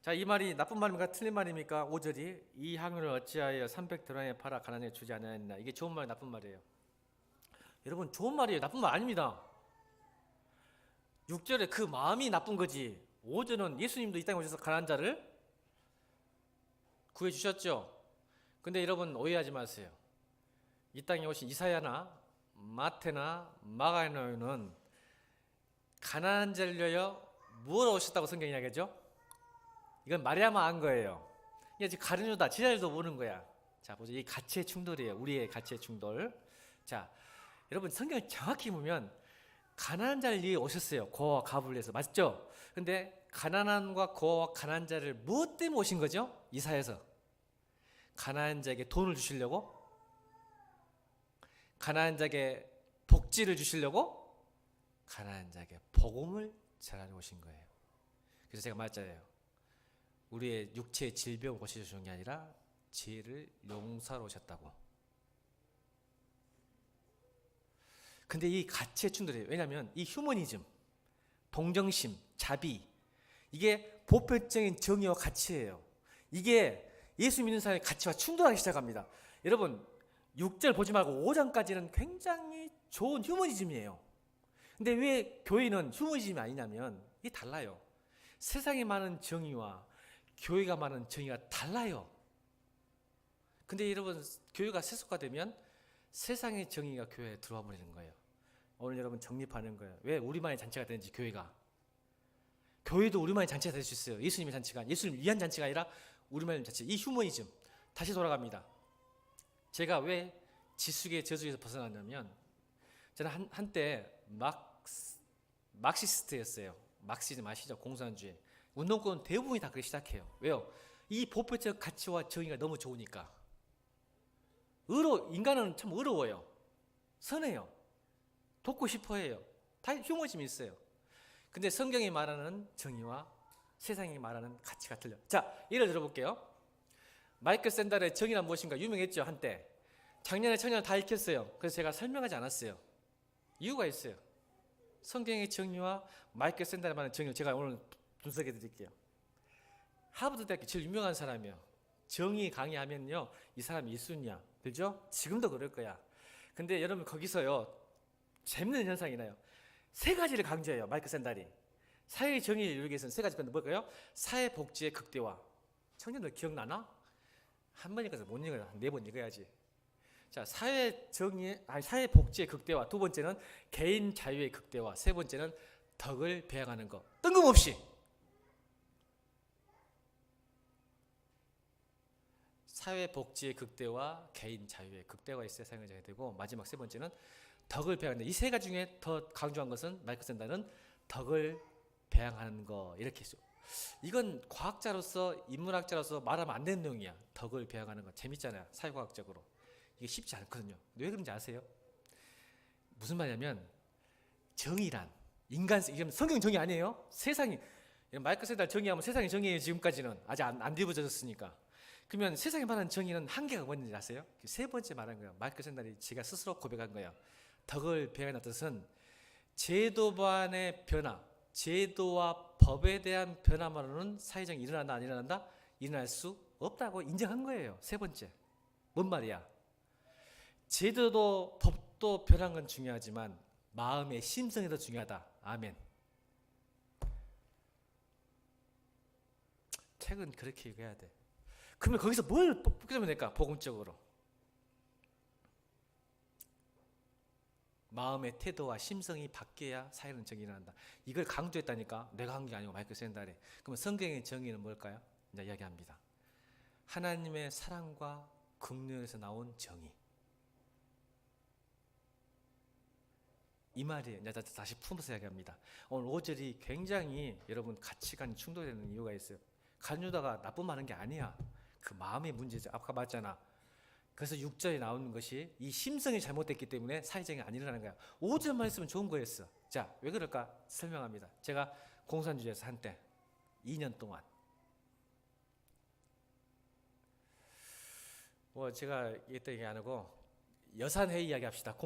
자, 이 말이 나쁜 말입니까? 틀린 말입니까? 5절이 이 향유를 어찌하여 300드라에 팔아 가난에 주지 않았나. 이게 좋은 말, 나쁜 말이에요. 여러분, 좋은 말이에요. 나쁜 말 아닙니다. 6절에 그 마음이 나쁜 거지. 5절은 예수님도 이 땅에 오셔서 가난한 자를 구해 주셨죠. 근데 여러분 오해하지 마세요. 이 땅에 오신 이사야나 마태나 마가노는 가난한 자를 위하여 무엇을 오셨다고 성경이 이야기하죠? 이건 마리아만 안 거예요. 이게 지금 가룟 유다 지자들도 모르는 거야. 자, 보죠. 이 가치의 충돌이에요. 우리의 가치의 충돌. 자, 여러분 성경을 정확히 보면 가난한 자를 위해 오셨어요. 고아와 가부를 위해서. 맞죠? 근데 가난한과 고아와 가난한 자를 무엇 때문에 오신 거죠? 이사야에서 가난한 자에게 돈을 주시려고? 가난한 자에게 복지를 주시려고? 가난한 자에게 복음을 전하러 오신 거예요. 그래서 제가 말했잖아요. 우리의 육체의 질병을 고쳐주시는 게 아니라 죄를 용서하러 오셨다고. 근데 이 가치의 충돌이에요. 왜냐하면 이 휴머니즘, 동정심, 자비, 이게 보편적인 정의와 가치예요. 이게 예수 믿는 사람의 가치와 충돌하기 시작합니다. 여러분 6절 보지 말고 5장까지는 굉장히 좋은 휴머니즘이에요. 근데 왜 교회는 휴머니즘이 아니냐면 이게 달라요. 세상에 많은 정의와 교회가 많은 정의가 달라요. 근데 여러분 교회가 세속화되면 세상의 정의가 교회에 들어와 버리는 거예요. 오늘 여러분 정립하는 거예요. 왜 우리만의 잔치가 되는지. 교회도 우리만의 잔치가 될 수 있어요. 예수님의 잔치가, 예수님 위한 잔치가 아니라 우리만의 잔치. 이 휴머니즘 다시 돌아갑니다. 제가 왜 지숙의 저주에서 벗어났냐면 저는 한때 막시스트였어요. 막시즘 아시죠? 공산주의. 운동권 대부분이 다 그렇게 시작해요. 왜요? 이 보편적 가치와 정의가 너무 좋으니까. 인간은 참 의로워요. 선해요. 돕고 싶어 해요. 다 휴머즘이 있어요. 근데 성경이 말하는 정의와 세상이 말하는 가치가 틀려. 자, 예를 들어볼게요. 마이클 샌달의 정의란 무엇인가 유명했죠, 한때. 작년에 청년을 다 읽혔어요. 그래서 제가 설명하지 않았어요. 이유가 있어요. 성경의 정의와 마이클 샌달이 말하는 정의를 제가 오늘 분석해 드릴게요. 하버드 대학교 제일 유명한 사람이에요. 정의 강의하면요, 이 사람이 이순이야. 그죠? 지금도 그럴 거야. 근데 여러분 거기서요, 재밌는 현상이 나요. 세 가지를 강조해요, 마이클 샌달이. 사회의 정의를 이루기 위해서는 세 가지 건데 뭘까요? 사회복지의 극대화. 청년들 기억나나? 한 번 읽어서 못 읽어요. 4번 읽어야지. 자, 사회복지의 극대화. 두 번째는 개인 자유의 극대화. 세 번째는 덕을 배양하는 것. 뜬금없이. 사회복지의 극대화, 개인 자유의 극대화가 있어야 사용해야 되고, 마지막 세 번째는 덕을 배양하는 것. 이 세 가지 중에 더 강조한 것은 마이클 샌달은 덕을 배양하는 거. 이렇게 했죠. 이건 과학자로서, 인문학자로서 말하면 안 되는 내용이야. 덕을 배양하는 거. 재밌잖아요. 사회과학적으로. 이게 쉽지 않거든요. 왜 그런지 아세요? 무슨 말이냐면 정의란 인간성, 이건 성경 정의 아니에요. 세상이, 마이클 샌달 정의하면 세상의 정의예요. 지금까지는 아직 안 뒤집어졌으니까. 그러면 세상에 말하는 정의는 한계가 뭔지 아세요? 세 번째 말한 거예요. 마이클 샌달이 지가 스스로 고백한 거예요. 덕을 배양하는 뜻은 제도반의 변화, 제도와 법에 대한 변화만으로는 사회정이 일어난다 안 일어난다? 일어날 수 없다고 인정한 거예요. 세 번째. 뭔 말이야? 제도도 법도 변한 건 중요하지만 마음의 심성이 더 중요하다. 아멘. 책은 그렇게 읽어야 돼. 그러면 거기서 뭘 뽑으면 될까? 복음적으로. 마음의 태도와 심성이 바뀌어야 사회는 정의가 일어난다. 이걸 강조했다니까. 내가 한 게 아니고 마이클 샌달이. 그러면 성경의 정의는 뭘까요? 이제 이야기합니다. 하나님의 사랑과 긍휼에서 나온 정의. 이 말이에요. 이제 다시 품어서 이야기합니다. 오늘 5절이 굉장히 여러분 가치관이 충돌되는 이유가 있어요. 간유다가 나쁜 말한 게 아니야. 그 마음의 문제죠. 아까 말했잖아. 그래서 6절에 나오는 것이 이 심성이 잘못됐기 때문에 사회적인 안 일어나는 거야. 5절만 있으면 좋은 거였어. 자, 왜 그럴까 설명합니다. 제가 공산주의에서 한때 2년 동안 제가 이때 얘기 안 하고 여산회의 이야기합시다.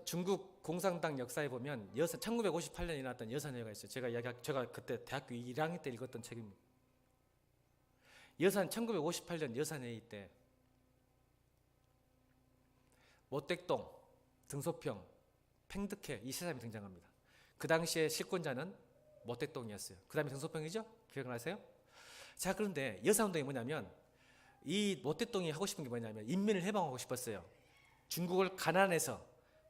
중국 공산당 역사에 보면 1958년에 일어났던 여산회의가 있어요. 제가 그때 대학교 1학년 때 읽었던 책입니다. 1958년 여산회의 때 모택동, 등소평, 팽득회 이 세 사람이 등장합니다. 그 당시에 실권자는 모택동이었어요. 그 다음에 등소평이죠? 기억나세요? 자, 그런데 여사운동이 뭐냐면 이 모택동이 하고 싶은 게 뭐냐면 인민을 해방하고 싶었어요. 중국을 가난해서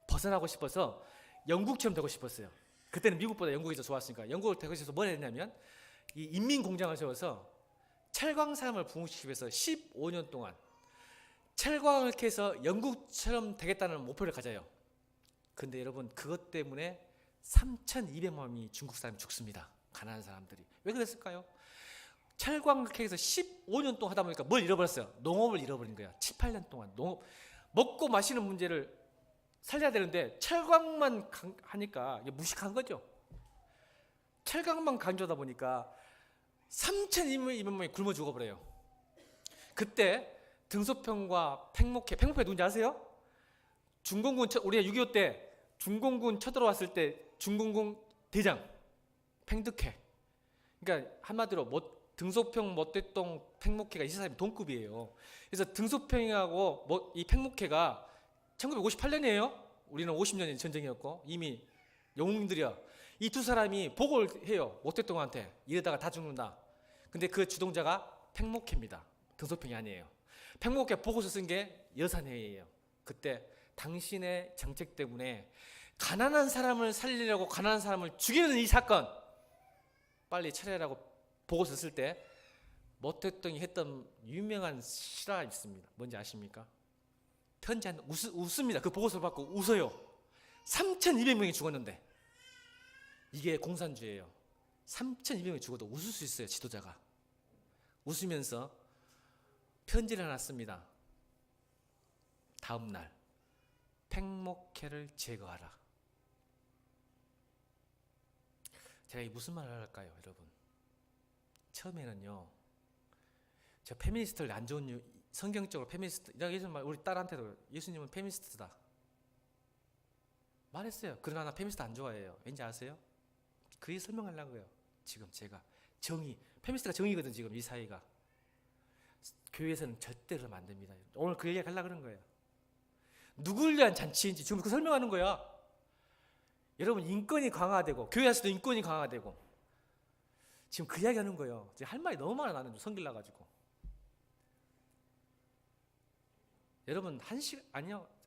벗어나고 싶어서 영국처럼 되고 싶었어요. 그때는 미국보다 영국이 더 좋았으니까 영국을 되고 싶어서 뭘 했냐면 이 인민공장을 세워서 철광산업을 부흥시키기 위해서 15년 동안 철광을 캐서 영국처럼 되겠다는 목표를 가져요. 근데 여러분 그것 때문에 3,200만이 중국 사람이 죽습니다. 가난한 사람들이. 왜 그랬을까요? 철광을 캐서 15년 동안 하다 보니까 뭘 잃어버렸어요? 농업을 잃어버린 거야. 7, 8년 동안 농업 먹고 마시는 문제를 살려야 되는데 철광만 하니까 무식한 거죠. 철광만 강조하다 보니까 3,200만이 굶어 죽어버려요. 그때 등소평과 팽목회 누군지 아세요? 중공군 우리가 6.25 때 중공군 쳐들어왔을 때 중공군 대장 팽득회. 그러니까 한마디로 등소평, 모택동, 팽목회가 이 사람이 동급이에요. 그래서 등소평하고 이 팽목회가 1958년이에요. 우리는 50년의 전쟁이었고 이미 영웅들이야. 이 두 사람이 보고를 해요. 모택동한테 이러다가 다 죽는다. 근데 그 주동자가 팽목회입니다. 등소평이 아니에요. 팽목회 보고서 쓴 게 여산회의예요. 그때 당신의 정책 때문에 가난한 사람을 살리려고 가난한 사람을 죽이는 이 사건 빨리 처리하라고 보고서 쓸 때 모택동이 했던 유명한 실화 있습니다. 뭔지 아십니까? 편지한 웃습니다. 그 보고서를 받고 웃어요. 3,200명이 죽었는데 이게 공산주의예요. 3,200명이 죽어도 웃을 수 있어요. 지도자가 웃으면서 편지를 하나 씁니다. 다음 날 팽목회를 제거하라. 제가 이 무슨 말을 할까요, 여러분? 처음에는요, 저 페미니스트를 안 좋은 이유, 성경적으로 페미니스트, 우리 딸한테도 예수님은 페미니스트다 말했어요. 그러나 나 페미니스트 안 좋아해요. 왠지 아세요? 그게 설명하려고요. 지금 제가 페미니스트가 정의거든. 지금 이 사회가 교회에서는 절대로 하면 안 됩니다. 오늘 그 얘기 하려고 그런 거예요. 누굴 위한 잔치인지 지금 그 설명하는 거야. 여러분 인권이 강화되고 교회에서도 인권이 강화되고 지금 그 이야기 하는 거예요. 할 말이 너무 많아. 나는 성질 나가지고. 여러분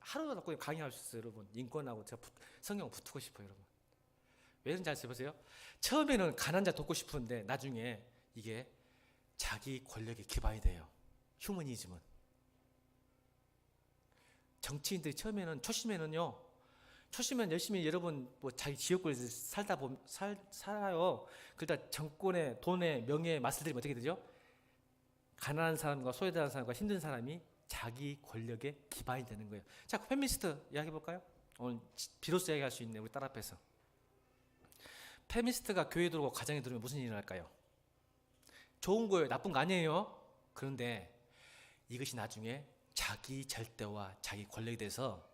하루라도 강의할 수 있어요. 여러분 인권하고 제가 성경 붙고 싶어요. 여러분 왜 그런지 잘 보세요. 처음에는 가난한 자 돕고 싶은데 나중에 이게 자기 권력의 기반이 돼요. 휴머니즘은 정치인들이 초심에는 열심히 여러분 자기 지역구에서 살아요. 그러다 정권의 돈의 명예에 맛을 들이면 어떻게 되죠? 가난한 사람과 소외당한 사람과 힘든 사람이 자기 권력의 기반이 되는 거예요. 자, 페미니스트 이야기해 볼까요? 오늘 비로소 이야기할 수 있네. 우리 딸 앞에서. 페미니스트가 교회에 들어오고 가정에 들어오면 무슨 일을 할까요? 좋은 거예요. 나쁜 거 아니에요. 그런데 이것이 나중에 자기 절대와 자기 권력이 돼서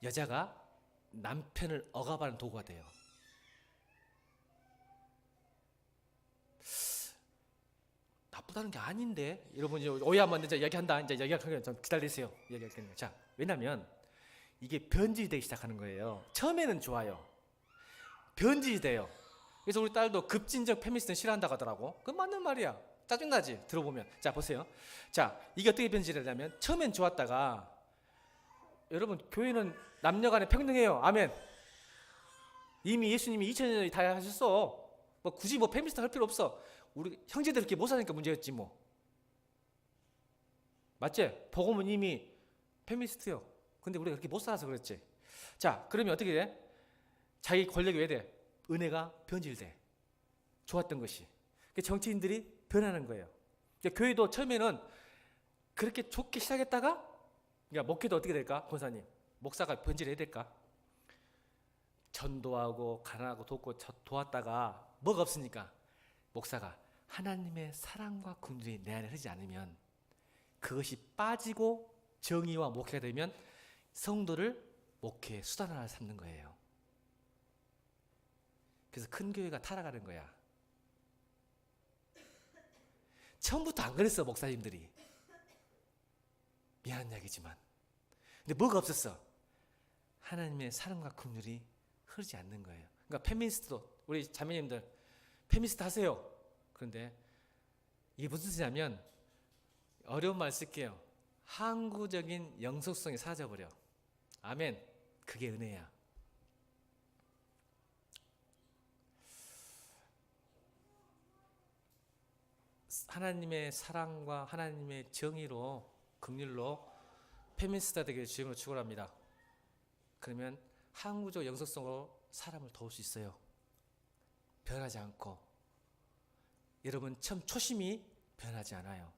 여자가 남편을 억압하는 도구가 돼요. 나쁘다는 게 아닌데 여러분 오해하면 이제 이야기한다. 이제 이야기하면 좀 기다리세요. 이야기할게요. 자, 왜냐면 이게 변질이 되기 시작하는 거예요. 처음에는 좋아요. 변질이 돼요. 그래서 우리 딸도 급진적 페미니스트는 싫어한다고 하더라고. 그건 맞는 말이야. 짜증나지? 들어보면. 자, 보세요. 자, 이게 어떻게 변질하냐면 처음엔 좋았다가 여러분 교회는 남녀 간에 평등해요. 아멘. 이미 예수님이 2000년에 다 하셨어. 굳이 페미니스트 할 필요 없어. 우리 형제들 이렇게 못 사니까 문제였지 뭐. 맞지? 복음은 이미 페미니스트요. 근데 우리가 그렇게 못 살아서 그랬지. 자, 그러면 어떻게 돼? 자기 권력이 왜 돼? 은혜가 변질돼. 좋았던 것이. 정치인들이 변하는 거예요. 교회도 처음에는 그렇게 좋게 시작했다가, 그러니까 목회도 어떻게 될까? 권사님, 목사가 변질해야 될까? 전도하고 가난하고 돕고 도왔다가 뭐가 없으니까 목사가 하나님의 사랑과 긍휼이 내 안에 흐르지 않으면, 그것이 빠지고 정의와 목회가 되면 성도를 목회의 수단으로 삼는 거예요. 그래서 큰 교회가 타락하는 거야. 처음부터 안 그랬어, 목사님들이. 미안한 이야기지만. 근데 뭐가 없었어? 하나님의 사랑과 긍휼이 흐르지 않는 거예요. 그러니까 페미니스트도, 우리 자매님들 페미니스트 하세요. 그런데 이게 무슨 뜻이냐면, 어려운 말 쓸게요. 항구적인 영속성이 사라져버려. 아멘. 그게 은혜야. 하나님의 사랑과 하나님의 정의로, 긍휼로 페미니스트가 되기를 주님으로 축원합니다. 그러면 항구적 영속성으로 사람을 도울 수 있어요. 변하지 않고. 여러분 처음 초심이 변하지 않아요.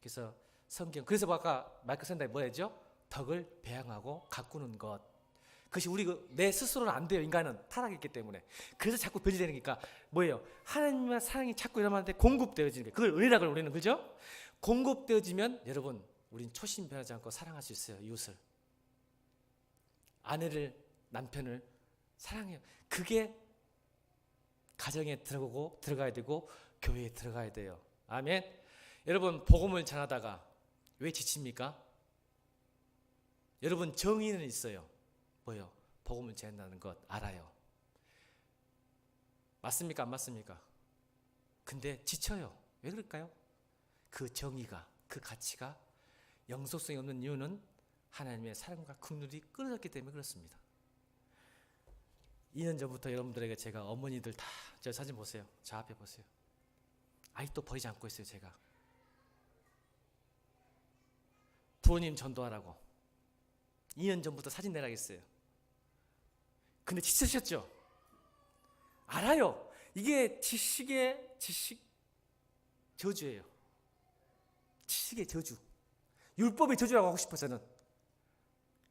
그래서 성경, 그래서 아까 마이크 선다에 뭐였죠? 덕을 배양하고 가꾸는 것. 그것이 우리 내 스스로는 안 돼요. 인간은 타락했기 때문에. 그래서 자꾸 변질되니까 뭐예요? 하나님의 사랑이 자꾸 여러분한테 공급되어지는 거예요. 그걸 은혜라고 우리는, 그죠? 공급되어지면 여러분, 우린 초심 변하지 않고 사랑할 수 있어요. 이웃을, 아내를, 남편을 사랑해요. 그게 가정에 들어가야 되고 교회에 들어가야 돼요. 아멘. 여러분 복음을 전하다가 왜 지칩니까? 여러분 정의는 있어요. 뭐요? 복음을 전한다는 것 알아요. 맞습니까? 안 맞습니까? 근데 지쳐요. 왜 그럴까요? 그 정의가, 그 가치가 영속성이 없는 이유는 하나님의 사랑과 긍휼이 끊어졌기 때문에 그렇습니다. 2년 전부터 여러분들에게 제가, 어머니들 다 저 사진 보세요. 저 앞에 보세요. 아직도 버리지 않고 있어요. 제가 부모님 전도하라고 2년 전부터 사진 내라 했어요. 근데 지치셨죠? 알아요. 이게 지식 저주예요. 지식의 저주, 율법의 저주라고 하고 싶어. 저는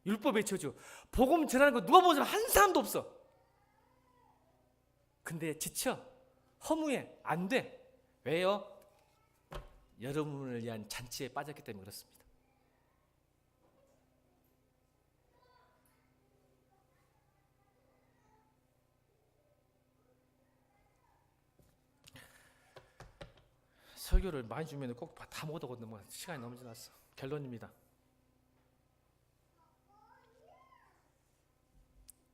율법의 저주. 복음 전하는 거 누가 보지만 한 사람도 없어. 근데 지쳐, 허무해, 안 돼. 왜요? 여러분을 위한 잔치에 빠졌기 때문에 그렇습니다. 설교를 많이 주면 꼭 다 못 하거든요. 뭐 시간이 너무 지났어. 결론입니다.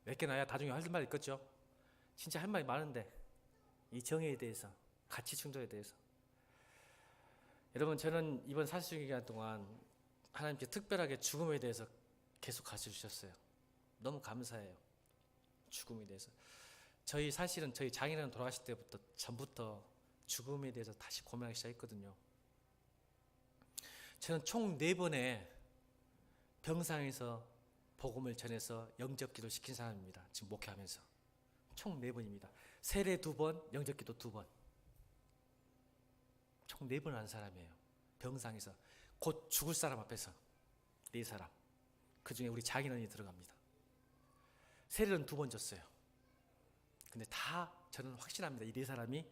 몇 개 나야 나중에 할 말 있겠죠. 진짜 할 말이 많은데, 이 정의에 대해서, 가치 충돌에 대해서. 여러분 저는 이번 사실 기간 동안 하나님께 특별하게 죽음에 대해서 계속 가르쳐 주셨어요. 너무 감사해요. 죽음에 대해서. 사실은 저희 장인어른 돌아가실 때부터 전부터 죽음에 대해서 다시 고민하기 시작했거든요. 저는 총 4번의 병상에서 복음을 전해서 영접기도 시킨 사람입니다. 지금 목회하면서 총 4번입니다. 세례 2번, 영접기도 2번. 총 4번을 한 사람이에요. 병상에서 곧 죽을 사람 앞에서 4사람. 그 중에 우리 장인어른이 들어갑니다. 세례는 2번 줬어요. 근데 다 저는 확신합니다. 이 4사람이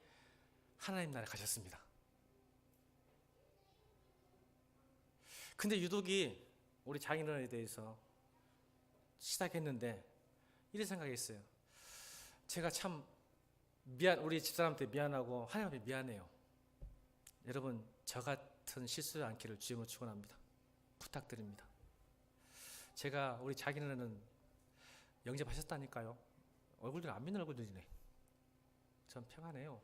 하나님 나라에 가셨습니다. 근데 유독이 우리 장인어른에 대해서 시작했는데 이런 생각했어요. 제가 참 우리 집사람한테 미안하고 하나님 앞에 미안해요. 여러분 저 같은 실수 않기를 주님으로 축원합니다. 부탁드립니다. 제가 우리 자기는 영접하셨다니까요. 얼굴들 안 믿는 얼굴들이네. 전 평안해요.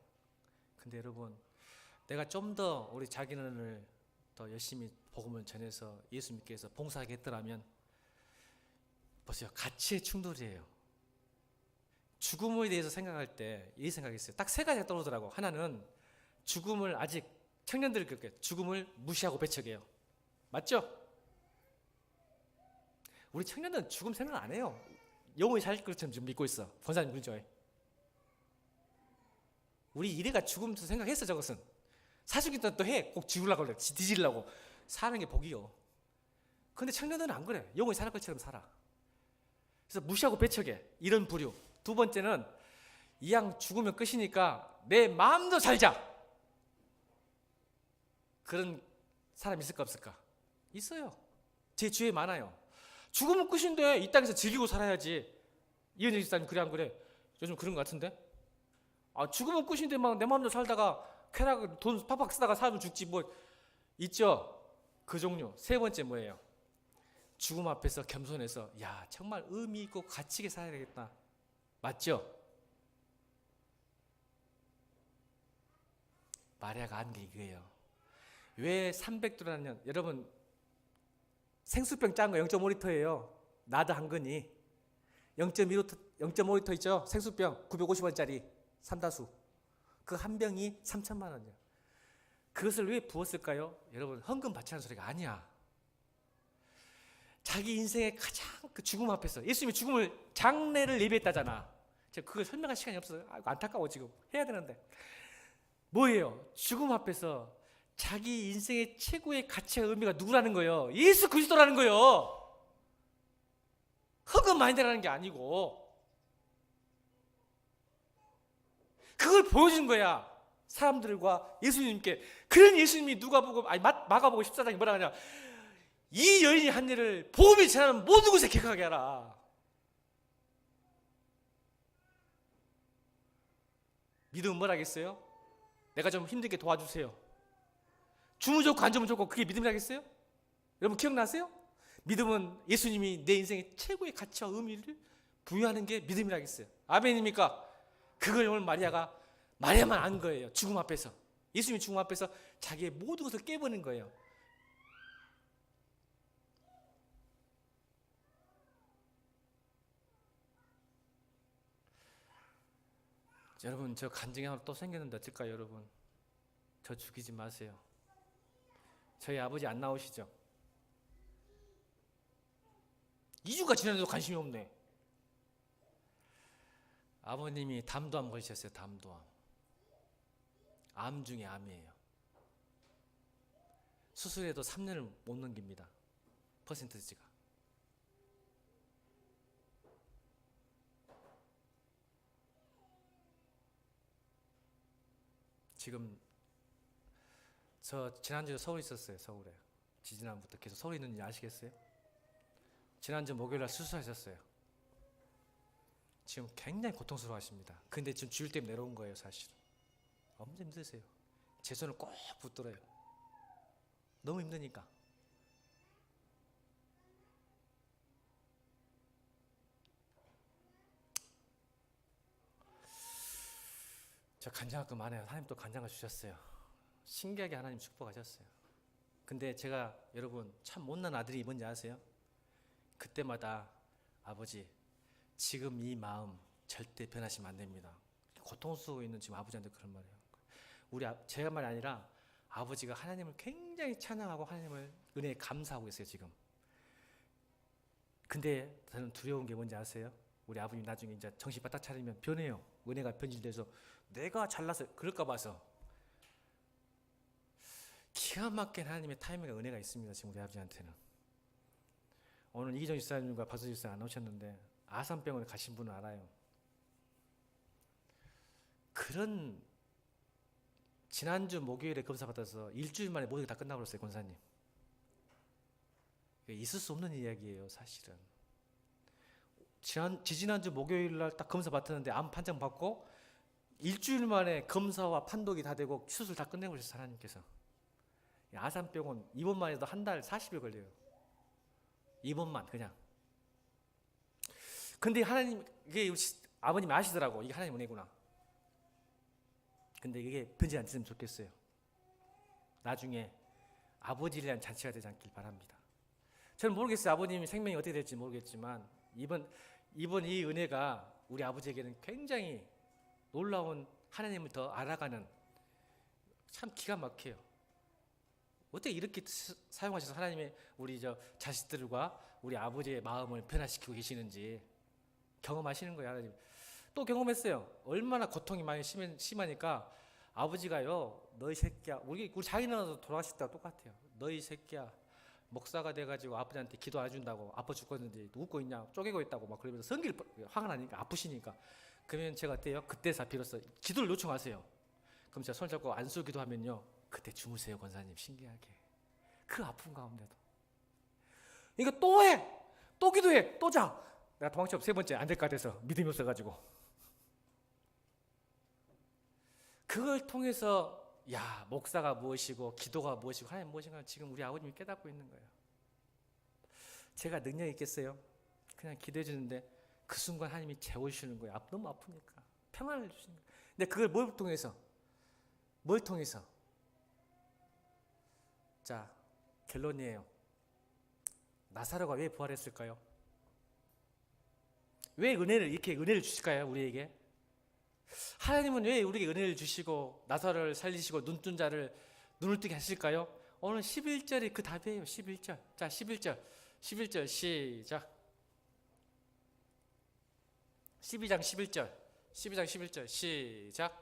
근데 여러분 내가 좀 더 우리 자기는을 더 열심히 복음을 전해서 예수 믿게 해서 봉사하게 했더라면, 보세요. 가치의 충돌이에요. 죽음에 대해서 생각할 때 이 생각했어요. 딱 3가지가 떠오르더라고. 하나는 죽음을, 아직 청년들이 그렇게 죽음을 무시하고 배척해요. 맞죠? 우리 청년들은 죽음 생각 안 해요. 영원히 살 것처럼 지금 믿고 있어. 권사님 그러죠? 우리 이래가 죽음부터 생각했어. 저것은 사주기도 또 해. 꼭 죽으려고 그래. 뒤지려고. 사는 게 복이요. 근데 청년들은 안 그래. 영원히 살 것처럼 살아. 그래서 무시하고 배척해. 이런 부류. 두 번째는 이왕 죽으면 끝이니까 내 마음대로 살자. 그런 사람 있을까 없을까? 있어요. 제 주위에 많아요. 죽으면 끝인데 이 땅에서 즐기고 살아야지. 이현정 집사님 그래 안 그래? 요즘 그런 것 같은데? 죽으면 끝인데 막 내 마음대로 살다가 쾌락 돈 팍팍 쓰다가 살면 죽지 뭐 있죠? 그 종류. 세 번째 뭐예요? 죽음 앞에서 겸손해서 야 정말 의미 있고 가치 있게 살아야 되겠다. 맞죠? 마리아가 한 게 이거예요. 왜 300도라는 여러분 생수병 짠 거 0.5리터예요. 나도 한 거니 0.5리터 있죠? 생수병 950원짜리 삼다수 그 한 병이 3,000만 원이야. 그것을 왜 부었을까요? 여러분 헌금 받지 않은 소리가 아니야. 자기 인생의 가장 그 죽음 앞에서 예수님이 죽음을 장례를 예비했다잖아. 제가 그걸 설명할 시간이 없어요. 안타까워 지금 해야 되는데 뭐예요? 죽음 앞에서 자기 인생의 최고의 가치와 의미가 누구라는 거예요? 예수 그리스도라는 거예요. 헌금 많이 내라는 게 아니고 그걸 보여주는 거야. 사람들과 예수님께. 그런 예수님이 마가복음 14장에 뭐라 하냐? 이 여인이 한 일을 복음이 전하는 모든 곳에 기억하게 하라. 믿음은 뭐라겠어요? 내가 좀 힘들게 도와주세요. 주문 좋고 안 주문 좋고 그게 믿음이라겠어요? 여러분 기억나세요? 믿음은 예수님이 내 인생의 최고의 가치와 의미를 부여하는 게 믿음이라겠어요. 아멘입니까? 그걸 오늘 마리아만 안 거예요. 죽음 앞에서. 예수님이 죽음 앞에서 자기의 모든 것을 깨버린 거예요. 여러분 저 간증이 하나 또 생겼는데 어떨까요? 여러분 저 죽이지 마세요. 저희 아버지 안 나오시죠? 2주가 지났는데도 관심이 없네. 아버님이 담도암 걸리셨어요. 담도암. 암 중에 암이에요. 수술해도 3년을 못 넘깁니다. 퍼센티지가. 지금 저 지난주에 서울에 있었어요. 서울에. 지지난부터 계속 서울에 있는지 아시겠어요? 지난주 목요일날 수술하셨어요. 지금 굉장히 고통스러워하십니다. 근데 지금 주일 때문에 내려온 거예요. 사실은 엄청 힘드세요. 제 손을 꼭 붙들어요. 너무 힘드니까. 저 간장할 거 많아요. 하나님 또 간장을 주셨어요. 신기하게 하나님 축복하셨어요. 근데 제가 여러분 참 못난 아들이 뭔지 아세요? 그때마다 아버지 지금 이 마음 절대 변하시면 안 됩니다. 고통스러워 있는 지금 아버지한테 그런 말이에요. 제가 말이 아니라 아버지가 하나님을 굉장히 찬양하고 하나님을 은혜에 감사하고 있어요 지금. 근데 저는 두려운 게 뭔지 아세요? 우리 아버님 나중에 이제 정신 바짝 차리면 변해요. 은혜가 변질돼서 내가 잘나서 그럴까 봐서. 기가 막힌 하나님의 타이밍과 은혜가 있습니다. 지금 우리 아버지한테는. 오늘 이기정 집사님과 박수 집사 안 오셨는데 아산병원에 가신 분은 알아요. 그런 지난주 목요일에 검사 받아서 일주일 만에 모든 게 다 끝나버렸어요. 권사님. 있을 수 없는 이야기예요. 사실은. 지난주 목요일날 딱 검사 받았는데 암 판정 받고 일주일 만에 검사와 판독이 다 되고 수술 다 끝내버렸어요. 하나님께서. 아산병원 입원만 해도 한 달 40일 걸려요. 입원만 그냥. 근데 하나님 이게 아버님이 아시더라고. 이게 하나님 은혜구나. 근데 이게 변질 안 됐으면 좋겠어요. 나중에 아버지를 위한 잔치가 되지 않길 바랍니다. 저는 모르겠어요. 아버님이 생명이 어떻게 될지 모르겠지만 이번 이 은혜가 우리 아버지에게는 굉장히 놀라운 하나님을 더 알아가는 참 기가 막혀요. 어떻게 이렇게 사용하셔서 하나님의 우리 자식들과 우리 아버지의 마음을 변화시키고 계시는지 경험하시는 거예요. 하나님. 또 경험했어요. 얼마나 고통이 많이 심하니까 아버지가요, 너희 새끼야, 우리 자기는 돌아가실 때가 똑같아요. 너희 새끼야, 목사가 돼가지고 아버지한테 기도 안 해준다고 아파 죽겠는데 웃고 있냐, 쪼개고 있다고 막 그러면서 성질 화가 나니까 아프시니까. 그러면 제가 어때요? 그때서 비로소 기도를 요청하세요. 그럼 제가 손 잡고 안수 기도하면요, 그때 주무세요. 권사님. 신기하게 그 아픈 가운데도 이거 또 해, 또 기도해, 또 자. 내가 도망쳐 세 번째 안 될 것 같아서 믿음이 없어가지고 그걸 통해서 야, 목사가 무엇이고 기도가 무엇이고 하나님 무엇인가 지금 우리 아버님이 깨닫고 있는 거예요. 제가 능력이 있겠어요? 그냥 기도해 주는데 그 순간 하나님이 재워주시는 거예요. 너무 아프니까 평안을 주시는 거예요. 근데 그걸 뭘 통해서? 뭘 통해서? 자, 결론이에요. 나사로가 왜 부활했을까요? 왜 이렇게 은혜를 주실까요? 우리에게 하나님은 왜 우리에게 은혜를 주시고 나사로를 살리시고 눈뜬 자를 눈을 뜨게 하실까요? 오늘 11절이 그 답이에요. 11절. 자, 11절 시작. 12장 11절 시작.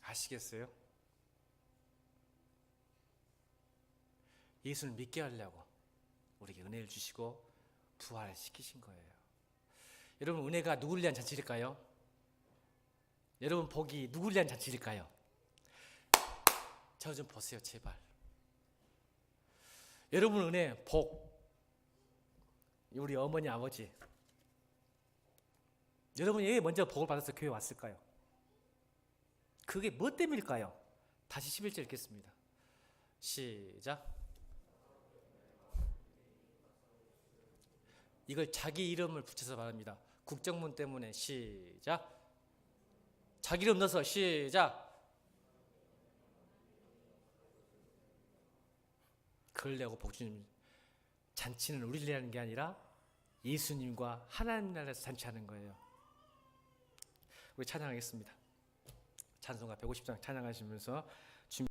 아시겠어요? 예수를 믿게 하려고 우리에게 은혜를 주시고 부활시키신 거예요. 여러분, 은혜가 누구를 위한 잔치일까요? 여러분, 복이 누구를 위한 잔치일까요? 저 좀 보세요, 제발. 여러분, 은혜, 복, 우리 어머니, 아버지, 여러분이 왜 먼저 복을 받아서 교회 왔을까요? 그게 뭐 때문일까요? 다시 11절 읽겠습니다. 시작. 이걸 자기 이름을 붙여서 말합니다. 국정문 때문에. 시작. 자기 이름 넣어서 시작. 그걸 내고 복주님 잔치는 우리를 위한 게 아니라 예수님과 하나님 나라에서 잔치하는 거예요. 우리 찬양하겠습니다. 찬송가 150장 찬양하시면서